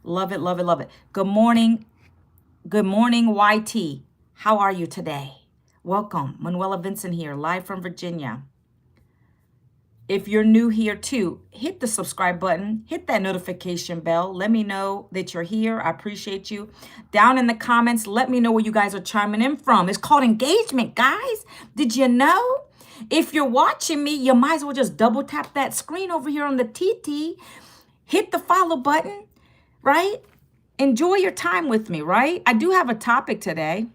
Love it, love it, love it. Good morning. Good morning, YT. How are you today? Welcome. Manuela Vincent here, live from Virginia. If you're new here too, hit the subscribe button, hit that notification bell. Let me know that you're here. I appreciate you. Down in the comments, let me know where you guys are chiming in from. It's called engagement, guys. Did you know? If you're watching me, you might as well just double tap that screen over here on the TT. Hit the follow button, right? Enjoy your time with me, right? I do have a topic today.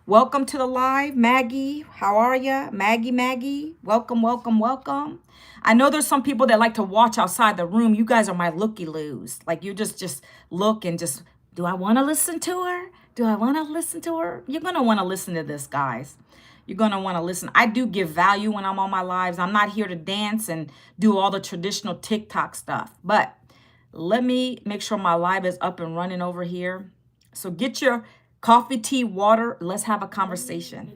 Welcome to the live, Maggie. How are you? Maggie. Welcome, welcome, welcome. I know there's some people that like to watch outside the room. You guys are my looky-loos. Like you just look and just, do I want to listen to her? Do I want to listen to her? You're going to want to listen to this, guys. You're going to want to listen. I do give value when I'm on my lives. I'm not here to dance and do all the traditional TikTok stuff. But let me make sure my live is up and running over here. So get your coffee, tea, water. Let's have a conversation.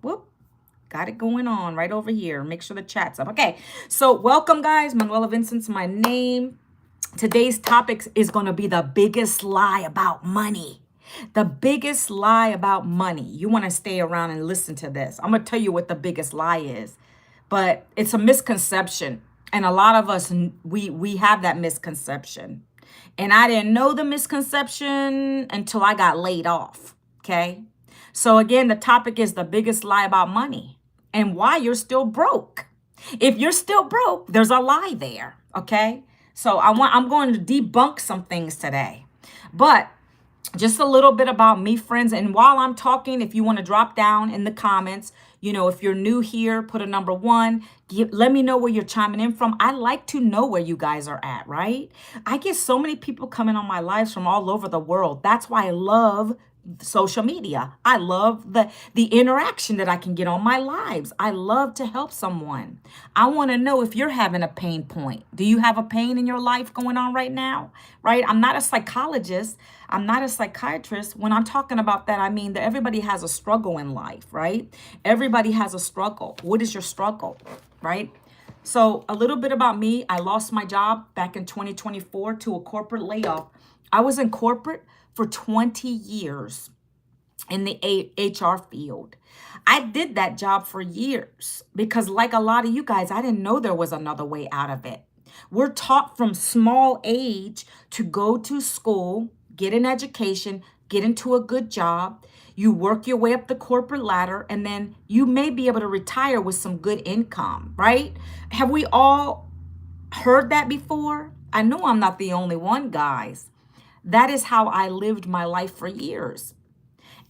Whoop. Got it going on right over here. Make sure the chat's up. Okay. So welcome, guys. Manuela Vincent's my name. Today's topic is going to be the biggest lie about money. The biggest lie about money. You want to stay around and listen to this. I'm going to tell you what the biggest lie is. But it's a misconception. And a lot of us, we have that misconception. And I didn't know the misconception until I got laid off. Okay. So again, the topic is the biggest lie about money and why you're still broke. If you're still broke, there's a lie there. Okay. So I'm going to debunk some things today. But just a little bit about me, friends. And while I'm talking, if you want to drop down in the comments, if you're new here, put a number 1. Let me know where you're chiming in from. I like to know where you guys are at, right? I get so many people coming on my lives from all over the world. That's why I love social media. I love the interaction that I can get on my lives. I love to help someone. I want to know if you're having a pain point. Do you have a pain in your life going on right now? Right? I'm not a psychologist. I'm not a psychiatrist. When I'm talking about that, I mean that everybody has a struggle in life, right? Everybody has a struggle. What is your struggle, right? So a little bit about me. I lost my job back in 2024 to a corporate layoff. I was in corporate for 20 years in the HR field. I did that job for years because, like a lot of you guys, I didn't know there was another way out of it. We're taught from small age to go to school, get an education, get into a good job. You work your way up the corporate ladder, and then you may be able to retire with some good income, right? Have we all heard that before? I know I'm not the only one, guys. That is how I lived my life for years.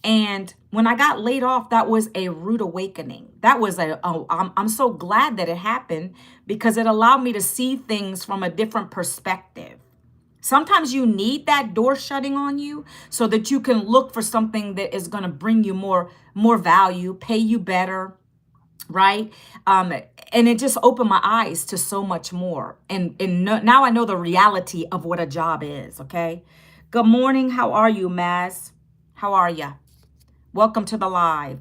And when I got laid off, that was a rude awakening. That was I'm so glad that it happened because it allowed me to see things from a different perspective. Sometimes you need that door shutting on you so that you can look for something that is going to bring you more value, pay you better, right? And it just opened my eyes to so much more. And now I know the reality of what a job is, okay? Good morning. How are you, Maz? How are you? Welcome to the live.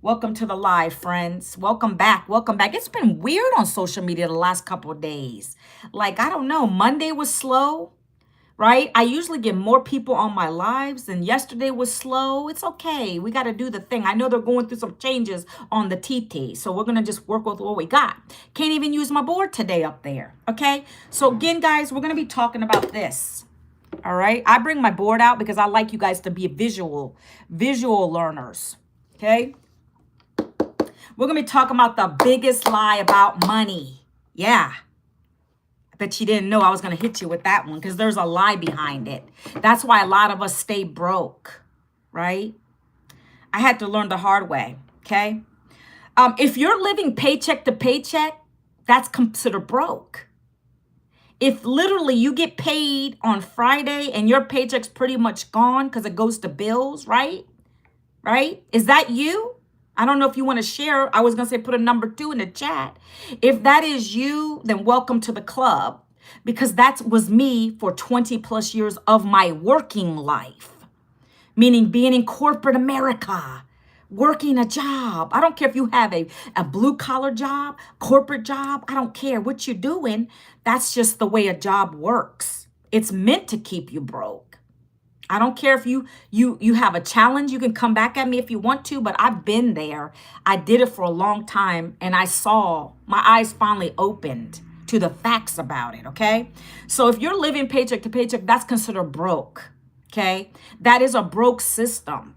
Welcome to the live, friends. Welcome back. Welcome back. It's been weird on social media the last couple of days. Like, I don't know. Monday was slow, right? I usually get more people on my lives, and yesterday was slow. It's okay. We got to do the thing. I know they're going through some changes on the TT, so we're going to just work with what we got. Can't even use my board today up there, okay? So again, guys, we're going to be talking about this, all right? I bring my board out because I like you guys to be visual learners, okay? We're going to be talking about the biggest lie about money. Yeah. I bet you didn't know I was going to hit you with that one because there's a lie behind it. That's why a lot of us stay broke, right? I had to learn the hard way, okay? If you're living paycheck to paycheck, that's considered broke. If literally you get paid on Friday and your paycheck's pretty much gone because it goes to bills, right? Right? Is that you? I don't know if you want to share. I was going to say put a number 2 in the chat. If that is you, then welcome to the club because that was me for 20 plus years of my working life, meaning being in corporate America, working a job. I don't care if you have a blue collar job, corporate job. I don't care what you're doing. That's just the way a job works. It's meant to keep you broke. I don't care if you have a challenge, you can come back at me if you want to, but I've been there. I did it for a long time and I saw my eyes finally opened to the facts about it, okay? So if you're living paycheck to paycheck, that's considered broke, okay? That is a broke system.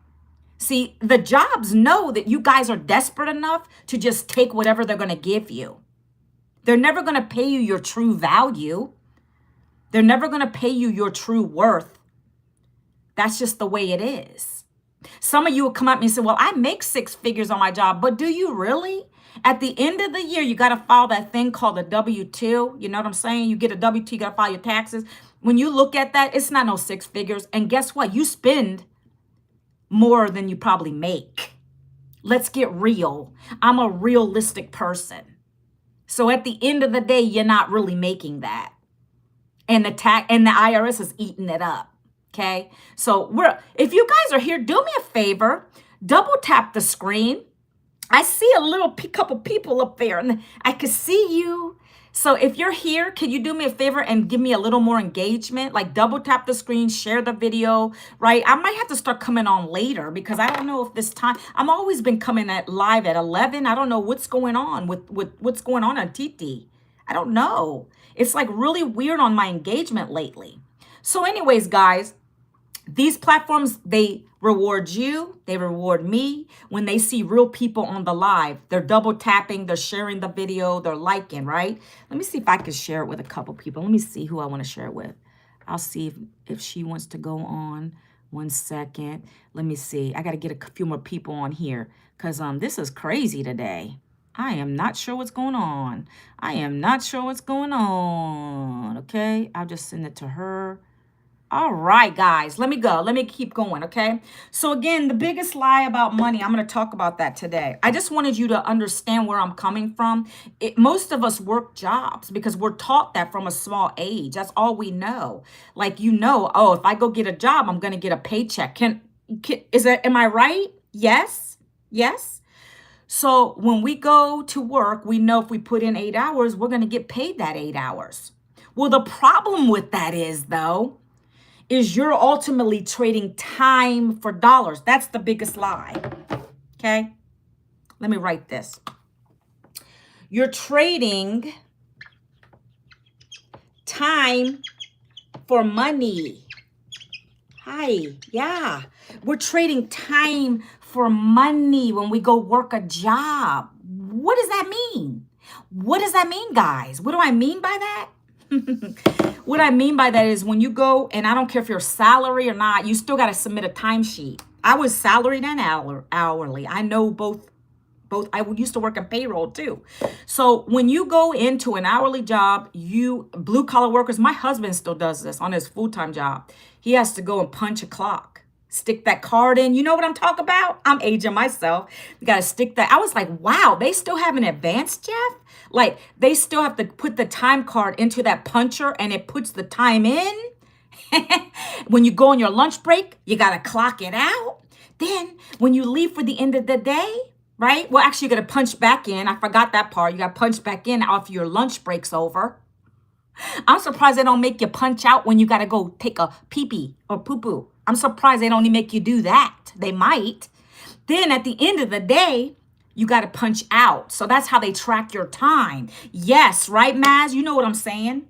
See, the jobs know that you guys are desperate enough to just take whatever they're going to give you. They're never going to pay you your true value. They're never going to pay you your true worth. That's just the way it is. Some of you will come at me and say, well, I make 6 figures on my job, but do you really? At the end of the year, you got to file that thing called a W-2. You know what I'm saying? You get a W-2, you got to file your taxes. When you look at that, it's not no 6 figures. And guess what? You spend more than you probably make. Let's get real. I'm a realistic person. So at the end of the day, you're not really making that. And the IRS is eating it up. Okay. So if you guys are here, do me a favor, double tap the screen. I see a couple people up there and I can see you. So if you're here, can you do me a favor and give me a little more engagement? Like double tap the screen, share the video, right? I might have to start coming on later because I don't know if this time, I'm always been coming live at 11. I don't know what's going on with what's going on TT. I don't know. It's like really weird on my engagement lately. So anyways, guys, these platforms, they reward you, they reward me when they see real people on the live. They're double tapping, they're sharing the video, they're liking, right? Let me see if I can share it with a couple people. Let me see who I want to share it with. I'll see if she wants to go on. 1 second. Let me see. I got to get a few more people on here because this is crazy today. I am not sure what's going on. I am not sure what's going on. Okay, I'll just send it to her. All right, guys, let me go. Let me keep going, okay? So again, the biggest lie about money, I'm going to talk about that today. I just wanted you to understand where I'm coming from. Most of us work jobs because we're taught that from a small age. That's all we know. Like, oh, if I go get a job, I'm going to get a paycheck. Am I right? Yes. Yes. So when we go to work, we know if we put in 8 hours, we're going to get paid that 8 hours. Well, the problem with that is, though, is you're ultimately trading time for dollars. That's the biggest lie. Okay? Let me write this. You're trading time for money. Hi. Yeah. We're trading time for money when we go work a job. What does that mean? What does that mean, guys? What do I mean by that? What I mean by that is when you go, and I don't care if you're salary or not, you still got to submit a timesheet. I was salaried and hourly. I know both. I used to work in payroll too. So when you go into an hourly job, blue collar workers, my husband still does this on his full-time job. He has to go and punch a clock, stick that card in. You know what I'm talking about? I'm aging myself. You got to stick that. I was like, wow, they still have an advanced, Jeff? Like they still have to put the time card into that puncher and it puts the time in. When you go on your lunch break, you got to clock it out. Then when you leave for the end of the day, right? Well, actually, you got to punch back in. I forgot that part. You got to punch back in after your lunch break's over. I'm surprised they don't make you punch out when you got to go take a pee-pee or poo-poo. I'm surprised they don't make you do that. They might. Then at the end of the day, you got to punch out. So that's how they track your time. Yes, right, Maz? You know what I'm saying?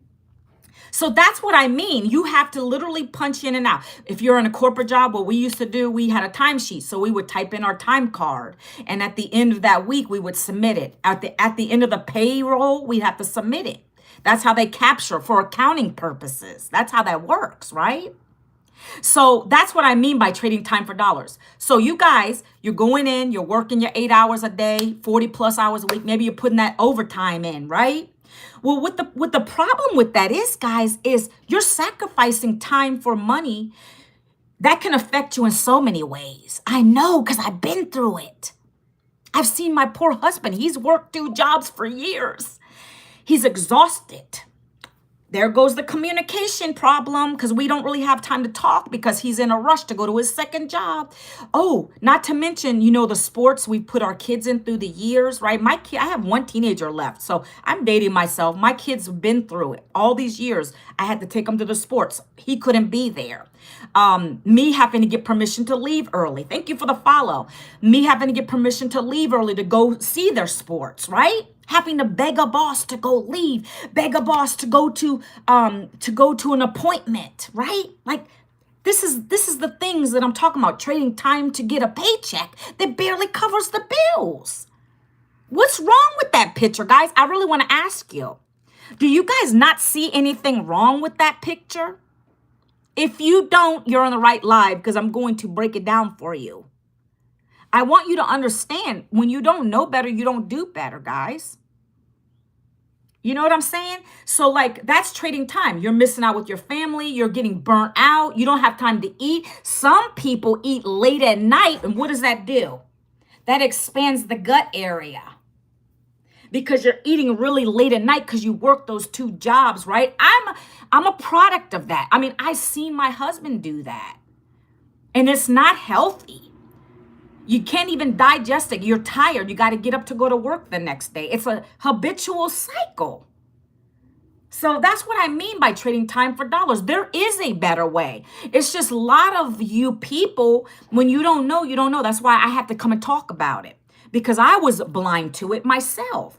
So that's what I mean. You have to literally punch in and out. If you're in a corporate job, what we used to do, we had a timesheet. So we would type in our time card. And at the end of that week, we would submit it. At the end of the payroll, we have to submit it. That's how they capture for accounting purposes. That's how that works, right? So that's what I mean by trading time for dollars. So you guys, you're going in, you're working your 8 hours a day, 40 plus hours a week. Maybe you're putting that overtime in, right? Well, what the problem with that is, guys, is you're sacrificing time for money that can affect you in so many ways. I know, because I've been through it. I've seen my poor husband. He's worked 2 jobs for years. He's exhausted. There goes the communication problem because we don't really have time to talk because he's in a rush to go to his second job. Oh, not to mention, the sports we put our kids in through the years, right? My kid, I have one teenager left, so I'm dating myself. My kids have been through it all these years. I had to take him to the sports. He couldn't be there. Me having to get permission to leave early. Thank you for the follow. Me having to get permission to leave early to go see their sports, right? Having to beg a boss to go leave, beg a boss to go to an appointment, right? Like this is the things that I'm talking about, trading time to get a paycheck that barely covers the bills. What's wrong with that picture, guys? I really want to ask you. Do you guys not see anything wrong with that picture? If you don't, you're on the right live because I'm going to break it down for you. I want you to understand when you don't know better, you don't do better, guys. You know what I'm saying? So like that's trading time. You're missing out with your family. You're getting burnt out. You don't have time to eat. Some people eat late at night. And what does that do? That expands the gut area because you're eating really late at night because you work those two jobs, right? I'm a product of that. I mean, I seen my husband do that and it's not healthy. You can't even digest it. You're tired. You got to get up to go to work the next day. It's a habitual cycle. So that's what I mean by trading time for dollars. There is a better way. It's just a lot of you people, when you don't know, you don't know. That's why I have to come and talk about it because I was blind to it myself.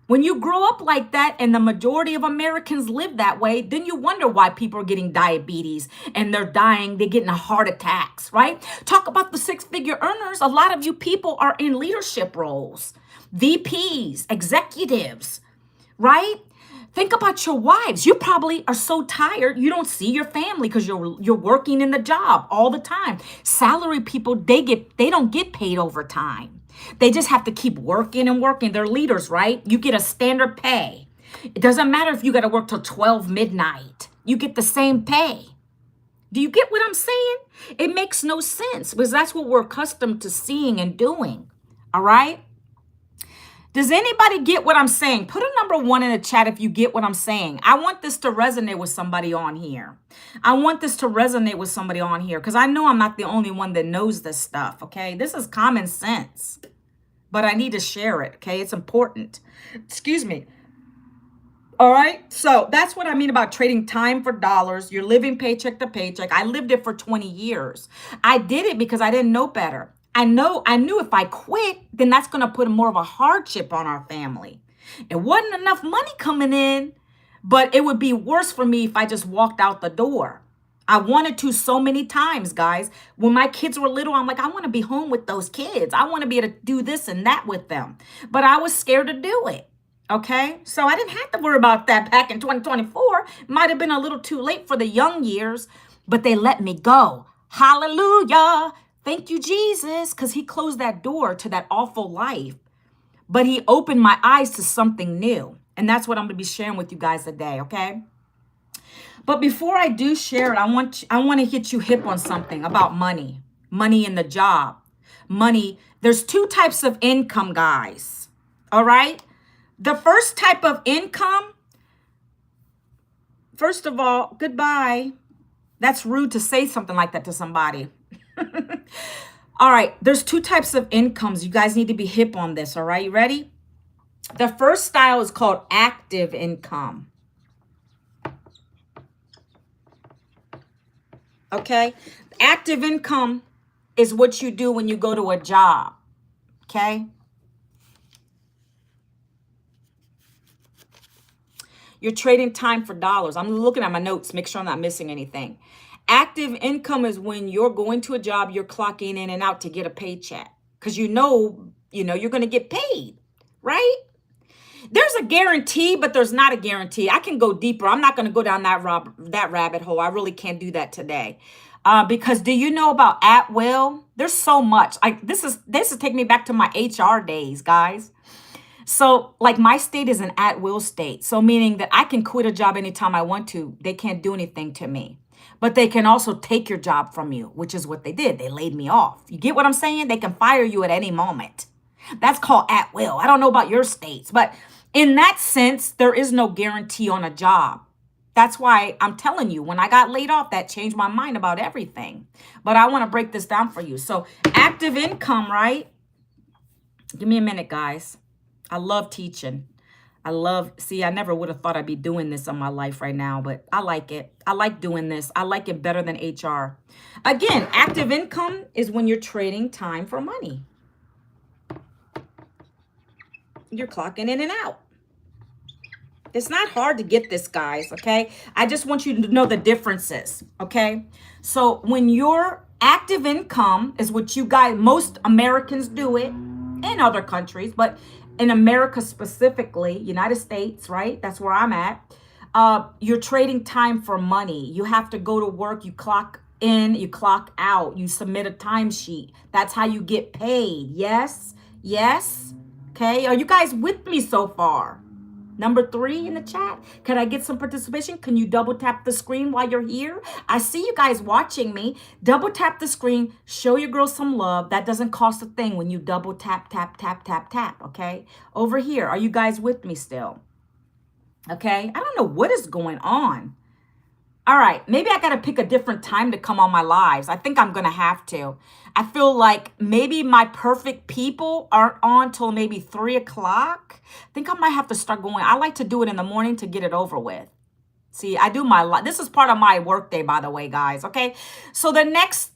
When you grow up like that and the majority of Americans live that way, then you wonder why people are getting diabetes and they're dying, they're getting heart attacks, right? Talk about the six-figure earners. A lot of you people are in leadership roles, VPs, executives, right? Think about your wives. You probably are so tired, you don't see your family because you're working in the job all the time. Salary people, they don't get paid overtime. They just have to keep working and working. They're leaders, right? You get a standard pay. It doesn't matter if you got to work till 12 midnight. You get the same pay. Do you get what I'm saying? It makes no sense because that's what we're accustomed to seeing and doing. All right? Does anybody get what I'm saying? Put a number 1 in the chat if you get what I'm saying. I want this to resonate with somebody on here. I want this to resonate with somebody on here because I know I'm not the only one that knows this stuff, okay? This is common sense, but I need to share it, okay? It's important. Excuse me. All right? So that's what I mean about trading time for dollars. You're living paycheck to paycheck. I lived it for 20 years. I did it because I didn't know better. I knew if I quit, then that's going to put more of a hardship on our family. It wasn't enough money coming in, but it would be worse for me if I just walked out the door. I wanted to so many times, guys. When my kids were little, I'm like, I want to be home with those kids. I want to be able to do this and that with them. But I was scared to do it. Okay? So I didn't have to worry about that back in 2024. Might have been a little too late for the young years, but they let me go. Hallelujah. Thank you, Jesus, because he closed that door to that awful life. But he opened my eyes to something new. And that's what I'm going to be sharing with you guys today, okay? But before I do share it, I want to hit you hip on something about money. Money in the job. Money. There's 2 types of income, guys. All right? The first type of income, first of all, goodbye. That's rude to say something like that to somebody. All right, there's 2 types of incomes. You guys need to be hip on this, all right? You ready? The first style is called active income. Okay? Active income is what you do when you go to a job, okay? You're trading time for dollars. I'm looking at my notes, make sure I'm not missing anything. Active income is when you're going to a job, you're clocking in and out to get a paycheck because you know you're going to get paid, right? There's a guarantee, but there's not a guarantee. I can go deeper. I'm not going to go down that rabbit hole. I really can't do that today. Because do you know about at will? There's so much. This is taking me back to my HR days, guys. So like my state is an at will state. So meaning that I can quit a job anytime I want to. They can't do anything to me. But they can also take your job from you, which is what they did. They laid me off. You get what I'm saying? They can fire you at any moment. That's called at will. I don't know about your states, but in that sense, there is no guarantee on a job. That's why I'm telling you, when I got laid off, that changed my mind about everything. But I want to break this down for you. So active income, right? Give me a minute, guys. I love teaching. I never would have thought I'd be doing this in my life right now, but I like it. I like doing this. I like it better than HR. Again, active income is when you're trading time for money. You're clocking in and out. It's not hard to get this, guys, okay? I just want you to know the differences, okay? So when your active income is what you guys, most Americans do it in other countries, but in America specifically, United States, right? That's where I'm at. You're trading time for money. You have to go to work, you clock in, you clock out, you submit a timesheet. That's how you get paid. Yes? Yes? Okay, are you guys with me so far? Number 3 in the chat. Can I get some participation? Can you double tap the screen while you're here? I see you guys watching me. Double tap the screen. Show your girl some love. That doesn't cost a thing when you double tap, tap, tap, tap, tap. Okay? Over here. Are you guys with me still? Okay? I don't know what is going on. All right, maybe I got to pick a different time to come on my lives. I think I'm going to have to. I feel like maybe my perfect people aren't on till maybe 3 o'clock. I think I might have to start going. I like to do it in the morning to get it over with. See, I do this is part of my work day, by the way, guys. Okay. So the next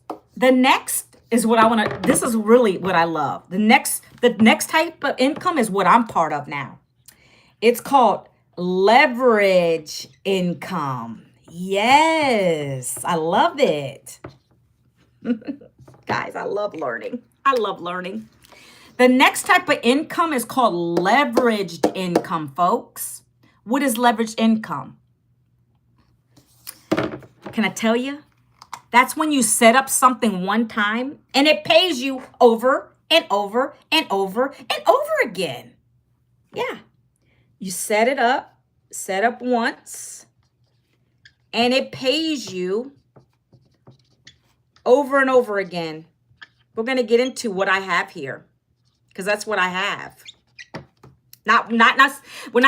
is what I want to, this is really what I love. The next type of income is what I'm part of now. It's called leverage income. Yes, I love it. Guys, I love learning. I love learning. The next type of income is called leveraged income, folks. What is leveraged income? Can I tell you? That's when you set up something one time and it pays you over and over and over and over again. Yeah. You set up once, and it pays you over and over again. We're going to get into what I have here, because that's what I have. We're not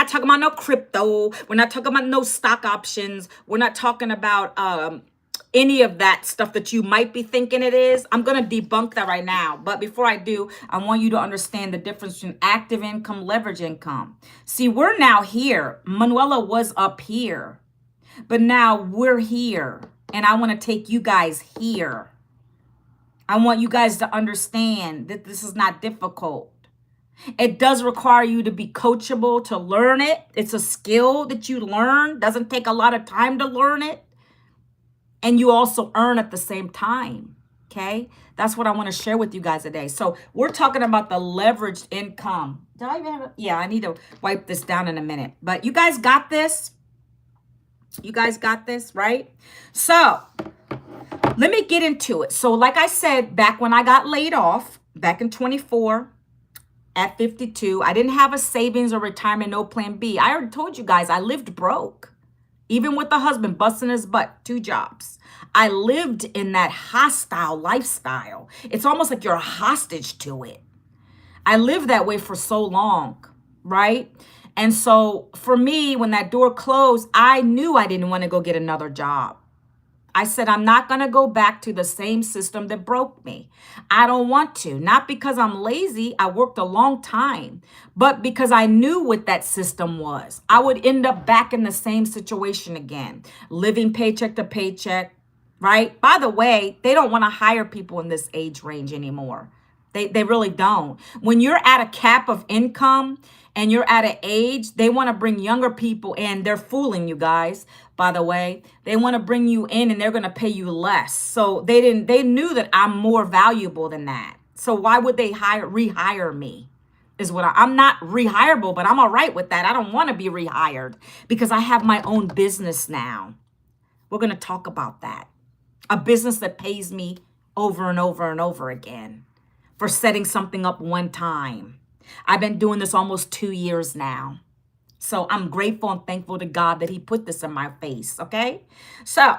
talking about no crypto. We're not talking about no stock options. We're not talking about any of that stuff that you might be thinking it is. I'm going to debunk that right now. But before I do, I want you to understand the difference between active income, leverage income. See, we're now here. Manuela was up here, but now we're here. And I want to take you guys here. I want you guys to understand that this is not difficult. It does require you to be coachable to learn it. It's a skill that you learn. Doesn't take a lot of time to learn it. And you also earn at the same time. Okay? That's what I want to share with you guys today. So we're talking about the leveraged income. Did I even have it? Yeah, I need to wipe this down in a minute. But you guys got this? You guys got this, right? So let me get into it. So like I said, back when I got laid off, back in 24, at 52, I didn't have a savings or retirement, no plan B. I already told you guys I lived broke. Even with the husband busting his butt, 2 jobs. I lived in that hostile lifestyle. It's almost like you're a hostage to it. I lived that way for so long, right? And so for me, when that door closed, I knew I didn't want to go get another job. I said, I'm not going to go back to the same system that broke me. I don't want to. Not because I'm lazy. I worked a long time, but because I knew what that system was. I would end up back in the same situation again, living paycheck to paycheck, right? By the way, they don't want to hire people in this age range anymore. They really don't. When you're at a cap of income and you're at an age, they want to bring younger people in. They're fooling you guys, by the way. They want to bring you in and they're going to pay you less. So they knew that I'm more valuable than that. So why would they rehire me? I'm not rehireable, but I'm all right with that. I don't want to be rehired because I have my own business now. We're going to talk about that. A business that pays me over and over and over again for setting something up one time. I've been doing this almost 2 years now. So I'm grateful and thankful to God that he put this in my face, okay? So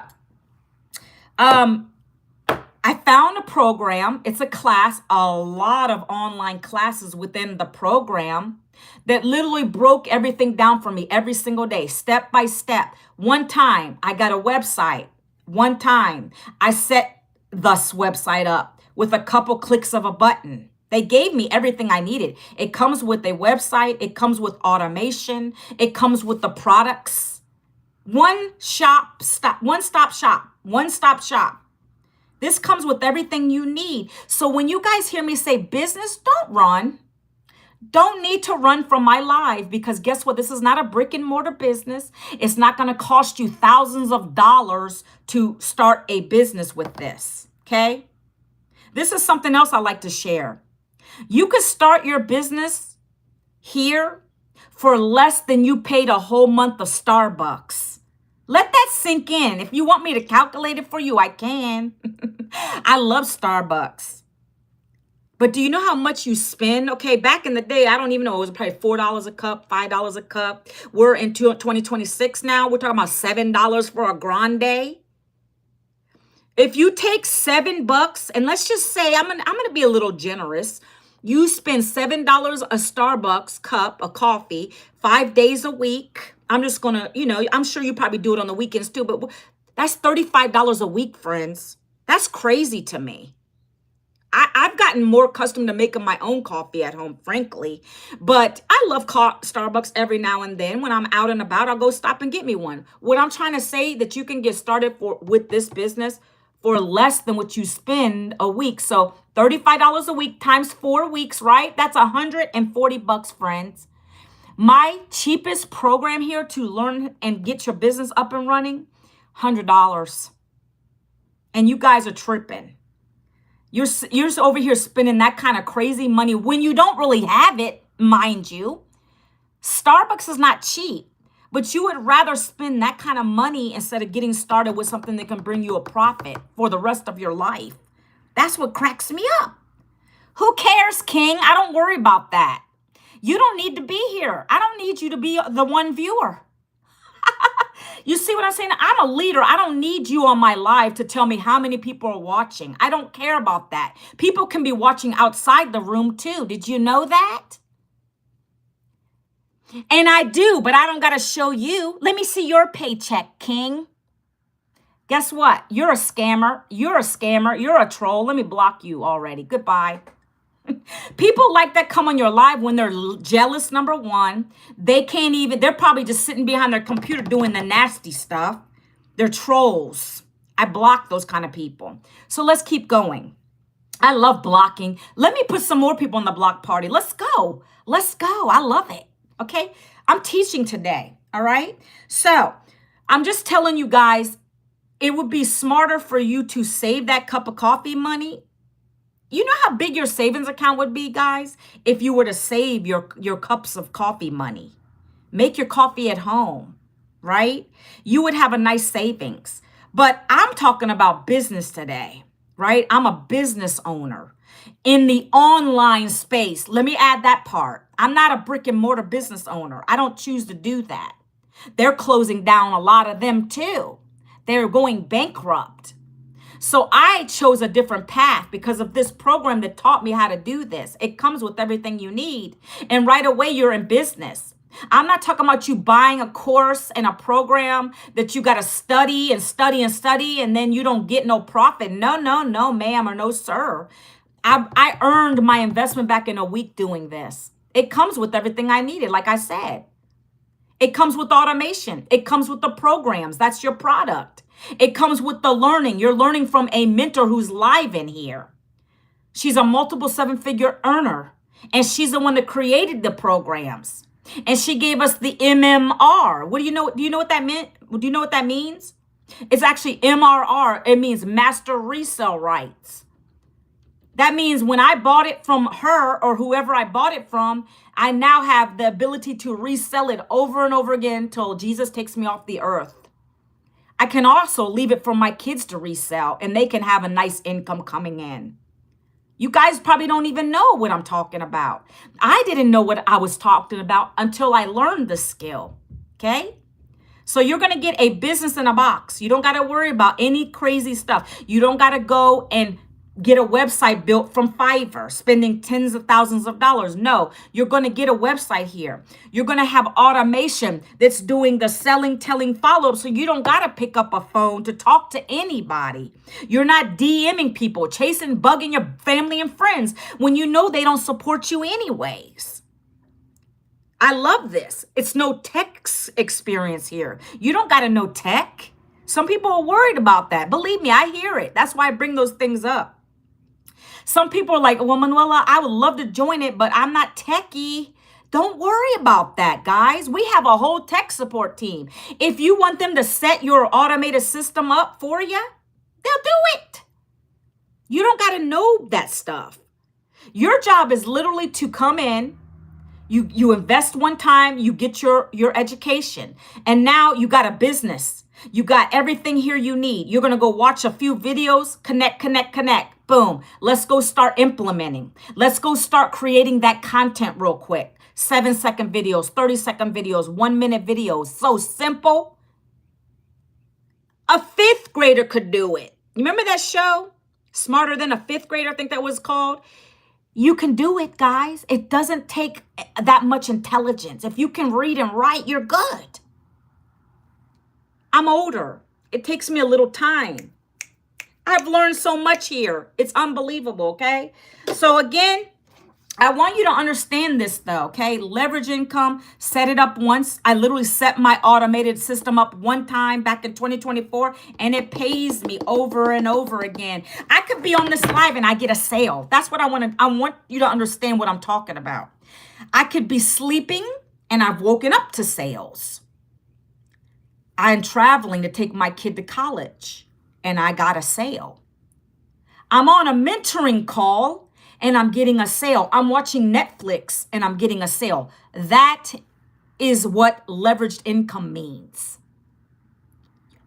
I found a program. It's a class, a lot of online classes within the program. that literally broke everything down for me every single day, step by step. One time I got a website. One time I set this website up with a couple clicks of a button. They gave me everything I needed. It comes with a website. It comes with automation. It comes with the products. One stop shop. One stop shop. This comes with everything you need. So when you guys hear me say business, don't run. Don't need to run from my live, because guess what? This is not a brick and mortar business. It's not going to cost you thousands of dollars to start a business with this. Okay. This is something else I like to share. You could start your business here for less than you paid a whole month of Starbucks. Let that sink in. If you want me to calculate it for you, I can. I love Starbucks. But do you know how much you spend? Okay, back in the day, I don't even know, it was probably $4 a cup, $5 a cup. We're in 2026 now. We're talking about $7 for a grande. If you take $7, and let's just say, I'm gonna be a little generous. You spend $7 a Starbucks cup of coffee 5 days a week. I'm just gonna, I'm sure you probably do it on the weekends too, but that's $35 a week, friends. That's crazy to me. I've gotten more accustomed to making my own coffee at home, frankly. But I love Starbucks every now and then. When I'm out and about, I'll go stop and get me one. What I'm trying to say, that you can get started with this business for less than what you spend a week. So $35 a week times 4 weeks, right? That's $140, friends. My cheapest program here to learn and get your business up and running, $100. And you guys are tripping. You're over here spending that kind of crazy money when you don't really have it, mind you. Starbucks is not cheap, but you would rather spend that kind of money instead of getting started with something that can bring you a profit for the rest of your life. That's what cracks me up. Who cares, King? I don't worry about that. You don't need to be here. I don't need you to be the one viewer. You see what I'm saying? I'm a leader. I don't need you on my live to tell me how many people are watching. I don't care about that. People can be watching outside the room too. Did you know that? And I do, but I don't got to show you. Let me see your paycheck, King. Guess what? You're a scammer. You're a scammer. You're a troll. Let me block you already. Goodbye. People like that come on your live when they're jealous, number one. They're probably just sitting behind their computer doing the nasty stuff. They're trolls. I block those kind of people. So let's keep going. I love blocking. Let me put some more people in the block party. Let's go. Let's go. I love it. Okay. I'm teaching today. All right. So I'm just telling you guys, it would be smarter for you to save that cup of coffee money. You know how big your savings account would be, guys, if you were to save your cups of coffee money. Make your coffee at home, right? You would have a nice savings. But I'm talking about business today, right? I'm a business owner in the online space. Let me add that part. I'm not a brick and mortar business owner. I don't choose to do that. They're closing down, a lot of them too. They're going bankrupt. So I chose a different path because of this program that taught me how to do this. It comes with everything you need. And right away, you're in business. I'm not talking about you buying a course and a program that you got to study and study and study, and then you don't get no profit. No, ma'am, or no, sir. I earned my investment back in a week doing this. It comes with everything I needed, like I said. It comes with automation. It comes with the programs. That's your product. It comes with the learning. You're learning from a mentor who's live in here. She's a multiple 7-figure earner, and she's the one that created the programs. And she gave us the MMR. What do you know? Do you know what that meant? Do you know what that means? It's actually MRR. It means master resale rights. That means when I bought it from her or whoever I bought it from, I now have the ability to resell it over and over again till Jesus takes me off the earth. I can also leave it for my kids to resell, and they can have a nice income coming in. You guys probably don't even know what I'm talking about. I didn't know what I was talking about until I learned the skill. Okay? So you're going to get a business in a box. You don't got to worry about any crazy stuff. You don't got to go and, get a website built from Fiverr, spending tens of thousands of dollars. No, you're going to get a website here. You're going to have automation that's doing the selling, telling, follow-up, so you don't got to pick up a phone to talk to anybody. You're not DMing people, chasing, bugging your family and friends when you know they don't support you anyways. I love this. It's no tech experience here. You don't got to know tech. Some people are worried about that. Believe me, I hear it. That's why I bring those things up. Some people are like, well, Manuela, I would love to join it, but I'm not techie. Don't worry about that, guys. We have a whole tech support team. If you want them to set your automated system up for you, they'll do it. You don't got to know that stuff. Your job is literally to come in. You invest one time, you get your education, and now you got a business. You got everything here you need. You're going to go watch a few videos, connect. Boom. Let's go start implementing. Let's go start creating that content real quick. 7-second videos, 30-second videos, 1-minute videos. So simple. A 5th grader could do it. You remember that show? Smarter Than a 5th Grader, I think that was called. You can do it, guys. It doesn't take that much intelligence. If you can read and write, you're good. I'm older. It takes me a little time. I've learned so much here. It's unbelievable, okay? So again, I want you to understand this though, okay? Leverage income, set it up once. I literally set my automated system up one time back in 2024, and it pays me over and over again. I could be on this live and I get a sale. That's what I want you to understand what I'm talking about. I could be sleeping and I've woken up to sales. I'm traveling to take my kid to college and I got a sale. I'm on a mentoring call and I'm getting a sale. I'm watching Netflix and I'm getting a sale. That is what leveraged income means.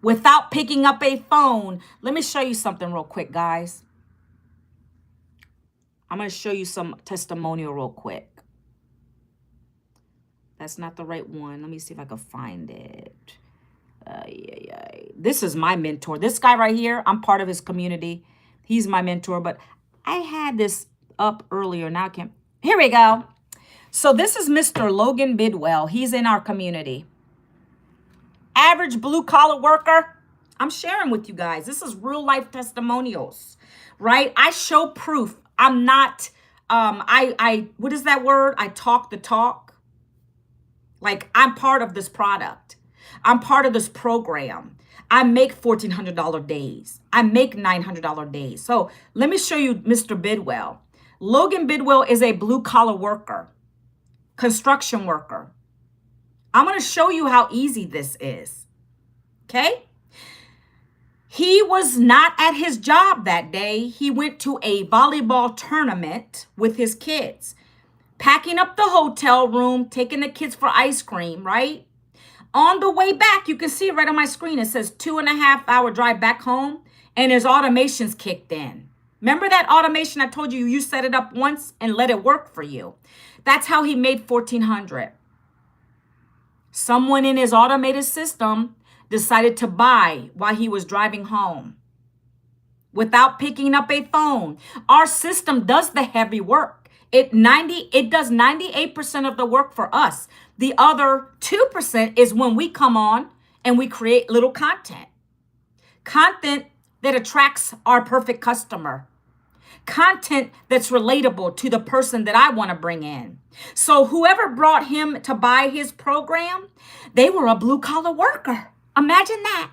Without picking up a phone, let me show you something real quick, guys. I'm going to show you some testimonial real quick. That's not the right one. Let me see if I can find it. This is my mentor. This guy right here, I'm part of his community. He's my mentor, but I had this up earlier. Now I can't. Here we go. So this is Mr. Logan Bidwell. He's in our community. Average blue collar worker. I'm sharing with you guys. This is real life testimonials, right? I show proof. I'm not, what is that word? I talk the talk. Like I'm part of this product. I'm part of this program. I make $1,400 days. I make $900 days. So let me show you Mr. Bidwell. Logan Bidwell is a blue collar worker, construction worker. I'm going to show you how easy this is. Okay? He was not at his job that day. He went to a volleyball tournament with his kids, packing up the hotel room, taking the kids for ice cream, right? On the way back, you can see right on my screen, it says 2.5-hour drive back home, and his automations kicked in. Remember that automation I told you, you set it up once and let it work for you. That's how he made $1,400. Someone in his automated system decided to buy while he was driving home without picking up a phone. Our system does the heavy work. It does 98% of the work for us. The other 2% is when we come on and we create little content. Content that attracts our perfect customer. Content that's relatable to the person that I want to bring in. So whoever brought him to buy his program, they were a blue collar worker. Imagine that.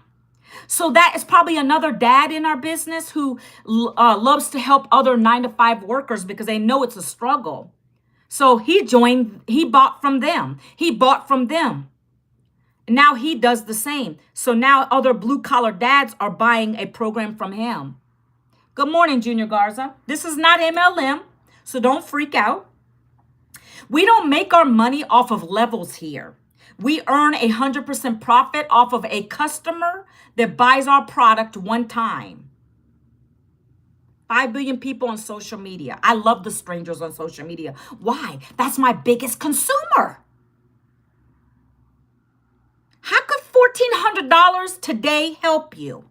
So that is probably another dad in our business who loves to help other 9-to-5 workers because they know it's a struggle. So he bought from them. He bought from them. Now he does the same. So now other blue collar dads are buying a program from him. Good morning, Junior Garza. This is not MLM, so don't freak out. We don't make our money off of levels here. We earn 100% profit off of a customer that buys our product one time. 5 billion people on social media. I love the strangers on social media. Why? That's my biggest consumer. How could $1,400 today help you?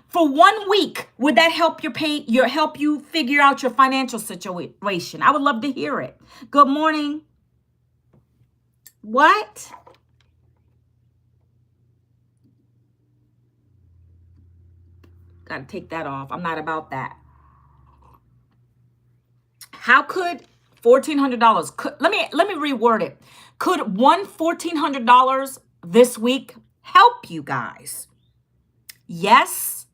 For 1 week, would that help help you figure out your financial situation? I would love to hear it. Good morning. What? Got to take that off. I'm not about that. How could $1,400 let me reword it. Could $1,400 this week help you guys? Yes.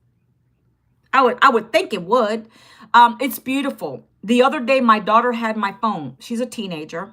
I would think it would. It's beautiful. The other day, my daughter had my phone. She's a teenager.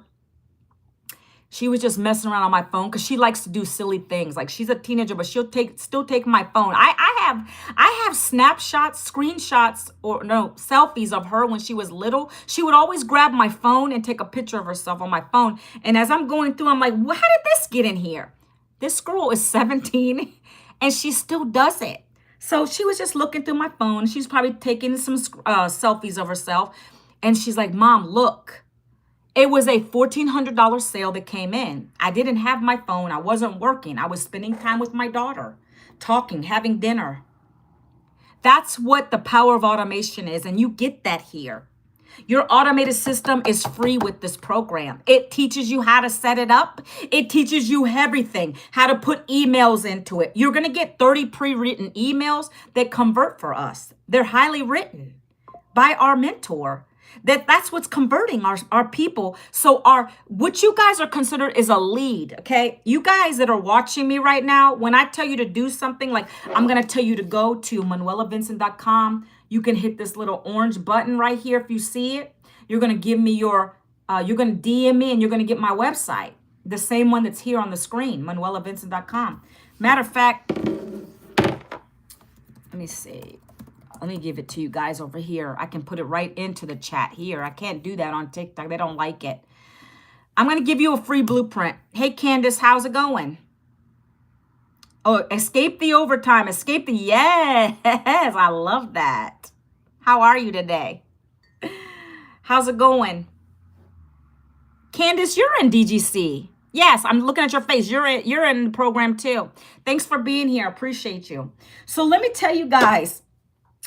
She was just messing around on my phone because she likes to do silly things. Like, she's a teenager, but she'll still take my phone. I have snapshots, screenshots, or no, selfies of her when she was little. She would always grab my phone and take a picture of herself on my phone. And as I'm going through, I'm like, well, how did this get in here? This girl is 17 and she still does it. So she was just looking through my phone. She's probably taking some selfies of herself. And she's like, Mom, look. It was a $1,400 sale that came in. I didn't have my phone. I wasn't working. I was spending time with my daughter, talking, having dinner. That's what the power of automation is. And you get that here. Your automated system is free with this program. It teaches you how to set it up. It teaches you everything, how to put emails into it. You're going to get 30 pre-written emails that convert for us. They're highly written by our mentor. That's what's converting our people. So what you guys are considered is a lead, okay? You guys that are watching me right now, when I tell you to do something, like I'm going to tell you to go to manuelavincent.com. You can hit this little orange button right here if you see it. You're going to give me you're going to DM me and you're going to get my website. The same one that's here on the screen, manuelavincent.com. Matter of fact, let me see. Let me give it to you guys over here. I can put it right into the chat here. I can't do that on TikTok. They don't like it. I'm going to give you a free blueprint. Hey, Candace, how's it going? Oh, escape the overtime. Yes, I love that. How are you today? How's it going? Candace, you're in DGC. Yes, I'm looking at your face. You're in the program too. Thanks for being here. Appreciate you. So let me tell you guys,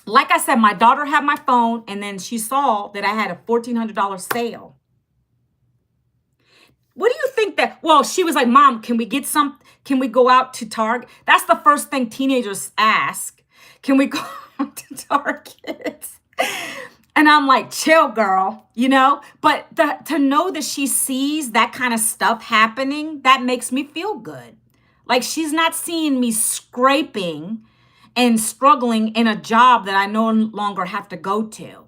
like I said, my daughter had my phone and then she saw that I had a $1,400 sale. What do you think that, well, she was like, Mom, can we go out to Target? That's the first thing teenagers ask. Can we go out to Target? And I'm like, chill, girl, but to know that she sees that kind of stuff happening, that makes me feel good. Like, she's not seeing me scraping and struggling in a job that I no longer have to go to,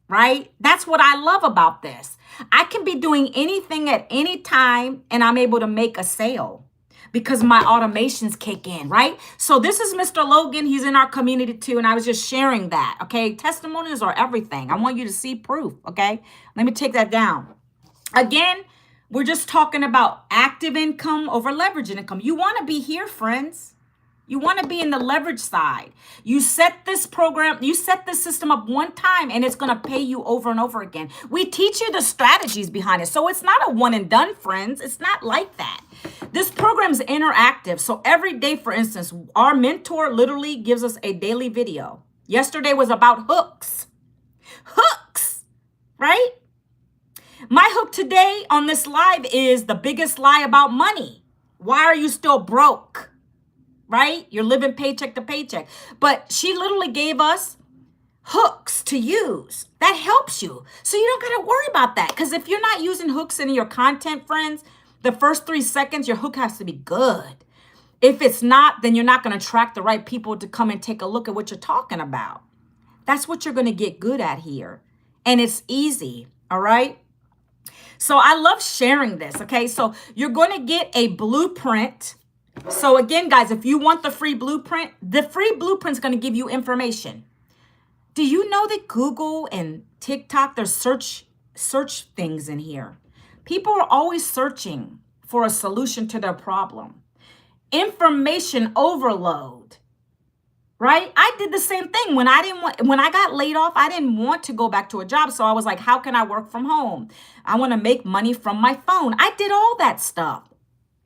right? That's what I love about this. I can be doing anything at any time and I'm able to make a sale because my automations kick in, right? So this is Mr. Logan. He's in our community too. And I was just sharing that, okay? Testimonials are everything. I want you to see proof, okay? Let me take that down. Again, we're just talking about active income over leveraged income. You want to be here, friends. You want to be in the leverage side. You set this system up one time and it's going to pay you over and over again. We teach you the strategies behind it. So it's not a one and done, friends. It's not like that. This program's interactive. So every day, for instance, our mentor literally gives us a daily video. Yesterday was about hooks. Hooks, right? My hook today on this live is the biggest lie about money. Why are you still broke? Right? You're living paycheck to paycheck. But she literally gave us hooks to use. That helps you. So you don't got to worry about that. Because if you're not using hooks in your content, friends, the first 3 seconds, your hook has to be good. If it's not, then you're not going to attract the right people to come and take a look at what you're talking about. That's what you're going to get good at here. And it's easy. All right? So I love sharing this. Okay? So you're going to get a blueprint. So again, guys, if you want the free blueprint is going to give you information. Do you know that Google and TikTok, there's search things in here? People are always searching for a solution to their problem. Information overload, right? I did the same thing when I got laid off, I didn't want to go back to a job. So I was like, how can I work from home? I want to make money from my phone. I did all that stuff.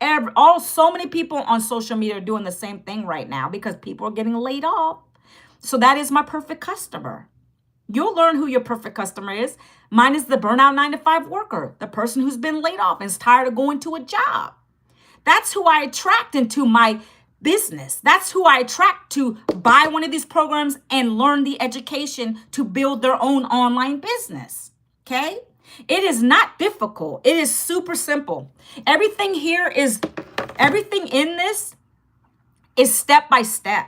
So many people on social media are doing the same thing right now because people are getting laid off. So that is my perfect customer. You'll learn who your perfect customer is. Mine is the burnout 9-to-5 worker, the person who's been laid off and is tired of going to a job. That's who I attract into my business. That's who I attract to buy one of these programs and learn the education to build their own online business. Okay? It is not difficult. It is super simple. Everything in this is step by step.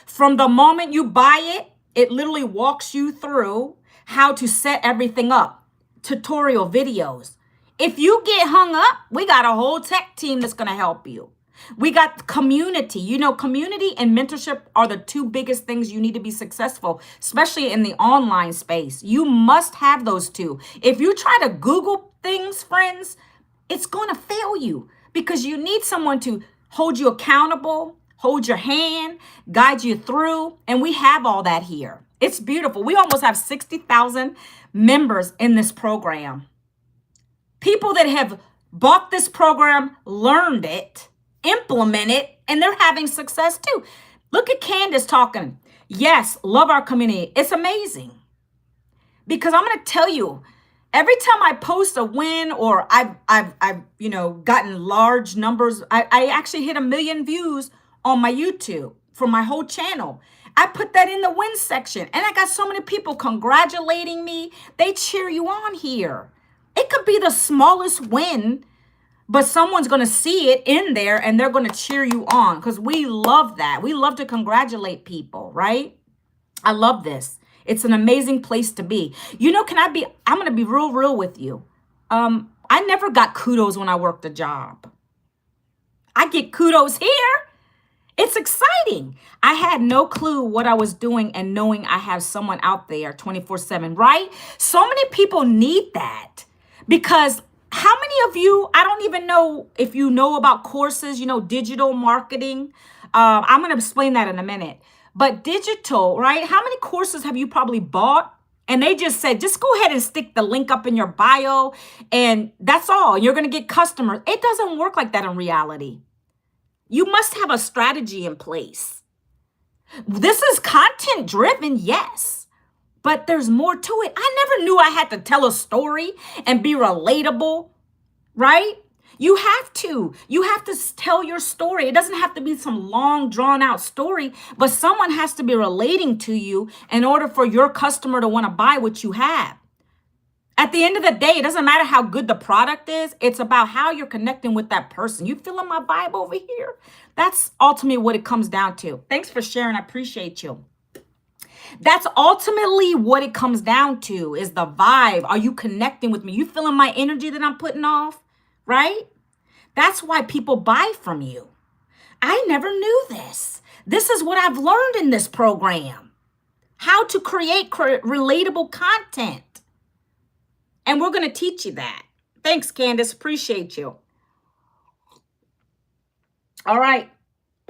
From the moment you buy it, it literally walks you through how to set everything up. Tutorial videos. If you get hung up, we got a whole tech team that's going to help you. We got community. Community and mentorship are the two biggest things you need to be successful, especially in the online space. You must have those two. If you try to Google things, friends, it's going to fail you because you need someone to hold you accountable, hold your hand, guide you through, and we have all that here. It's beautiful. We almost have 60,000 members in this program. People that have bought this program, learned it, implement it, and they're having success too. Look at Candace talking. Yes, love our community. It's amazing. Because I'm going to tell you, every time I post a win or I've gotten large numbers, I actually hit 1 million views on my YouTube for my whole channel. I put that in the win section and I got so many people congratulating me. They cheer you on here. It could be the smallest win, but someone's going to see it in there and they're going to cheer you on because we love that. We love to congratulate people, right? I love this. It's an amazing place to be. I'm going to be real with you. I never got kudos when I worked a job. I get kudos here. It's exciting. I had no clue what I was doing and knowing I have someone out there 24/7, right? So many people need that because how many of you, I don't even know if you know about courses, digital marketing. I'm going to explain that in a minute. But digital, right? How many courses have you probably bought? And they just said, just go ahead and stick the link up in your bio and that's all. You're going to get customers. It doesn't work like that in reality. You must have a strategy in place. This is content driven, yes, but there's more to it. I never knew I had to tell a story and be relatable, right? You have to tell your story. It doesn't have to be some long drawn out story, but someone has to be relating to you in order for your customer to want to buy what you have. At the end of the day, it doesn't matter how good the product is. It's about how you're connecting with that person. You feeling my vibe over here? That's ultimately what it comes down to. Thanks for sharing. I appreciate you. That's ultimately what it comes down to is the vibe. Are you connecting with me? You feeling my energy that I'm putting off, right? That's why people buy from you. I never knew this. This is what I've learned in this program. How to create relatable content. And we're going to teach you that. Thanks, Candace. Appreciate you. All right.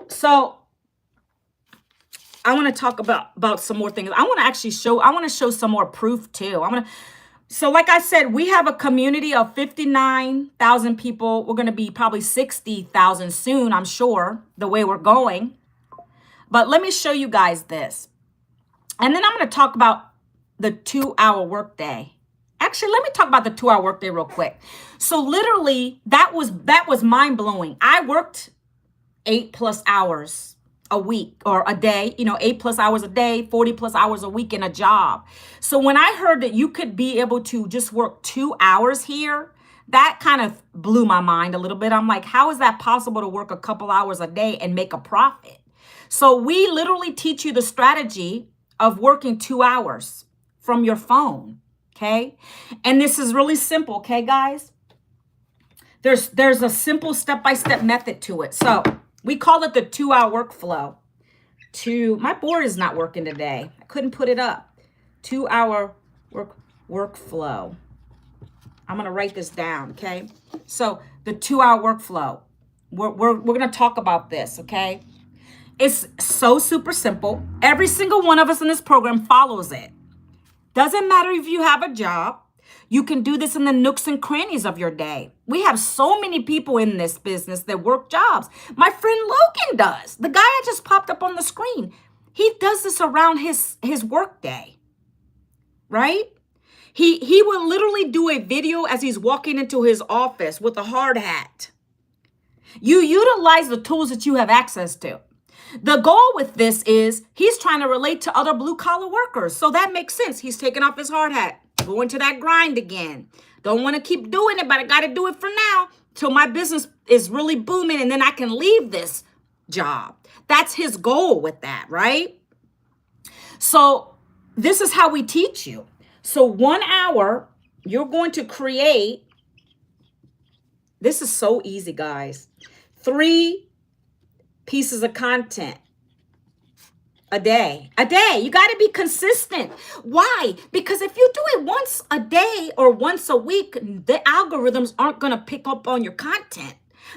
So I want to talk about some more things. I want to show some more proof too. So like I said, we have a community of 59,000 people. We're going to be probably 60,000 soon, I'm sure, the way we're going. But let me show you guys this. And then I'm going to talk about the 2-hour workday. Actually, let me talk about the 2-hour workday real quick. So literally, that was mind-blowing. I worked 8+ hours a week or a day, 8+ hours a day, 40+ hours a week in a job. So when I heard that you could be able to just work 2 hours here, that kind of blew my mind a little bit. I'm like, how is that possible to work a couple hours a day and make a profit? So we literally teach you the strategy of working 2 hours from your phone. Okay. And this is really simple. Okay, guys, there's a simple step-by-step method to it. So we call it the 2-hour workflow. My board is not working today. I couldn't put it up. 2-hour workflow. I'm going to write this down. Okay. So the 2-hour workflow, we're going to talk about this. Okay. It's so super simple. Every single one of us in this program follows it. Doesn't matter if you have a job. You can do this in the nooks and crannies of your day. We have so many people in this business that work jobs. My friend Logan does. The guy I just popped up on the screen. He does this around his work day, right? He will literally do a video as he's walking into his office with a hard hat. You utilize the tools that you have access to. The goal with this is he's trying to relate to other blue collar workers. So that makes sense. He's taking off his hard hat, going to that grind again. Don't want to keep doing it, but I got to do it for now till my business is really booming and then I can leave this job. That's his goal with that, right? So this is how we teach you. So 1 hour, you're going to create, this is so easy, guys, 3 pieces of content a day. You got to be consistent. Why? Because if you do it once a day or once a week, the algorithms aren't going to pick up on your content.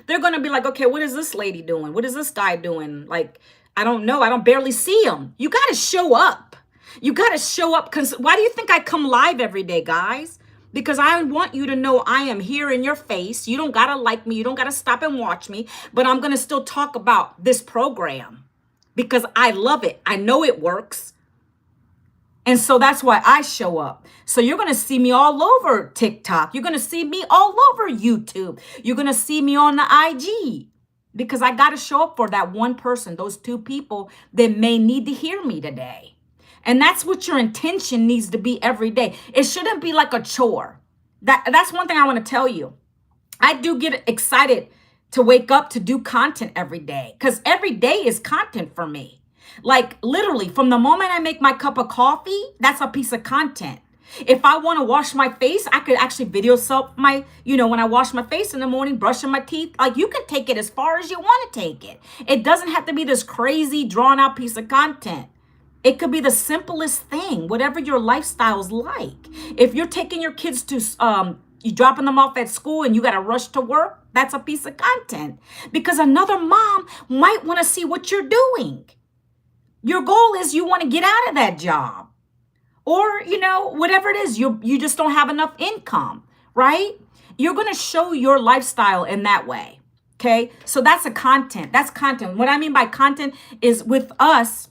They're going to be like, okay, what is this lady doing? What is this guy doing? Like, I don't know. I don't barely see him. You got to show up. You got to show up. Why do you think I come live every day, guys? Because I want you to know I am here in your face. You don't got to like me. You don't got to stop and watch me. But I'm going to still talk about this program because I love it. I know it works. And so that's why I show up. So you're going to see me all over TikTok. You're going to see me all over YouTube. You're going to see me on the IG because I got to show up for that one person, those 2 people that may need to hear me today. And that's what your intention needs to be every day. It shouldn't be like a chore. That's one thing I want to tell you. I do get excited to wake up to do content every day because every day is content for me. Like literally from the moment I make my cup of coffee, that's a piece of content. If I want to wash my face, I could actually video soap my, when I wash my face in the morning, brushing my teeth. Like you can take it as far as you want to take it. It doesn't have to be this crazy drawn out piece of content. It could be the simplest thing, whatever your lifestyle's like. If you're taking your kids to, you dropping them off at school and you got to rush to work, that's a piece of content. Because another mom might want to see what you're doing. Your goal is you want to get out of that job. Or, whatever it is, you just don't have enough income, right? You're going to show your lifestyle in that way, okay? So that's a content. That's content. What I mean by content is with us,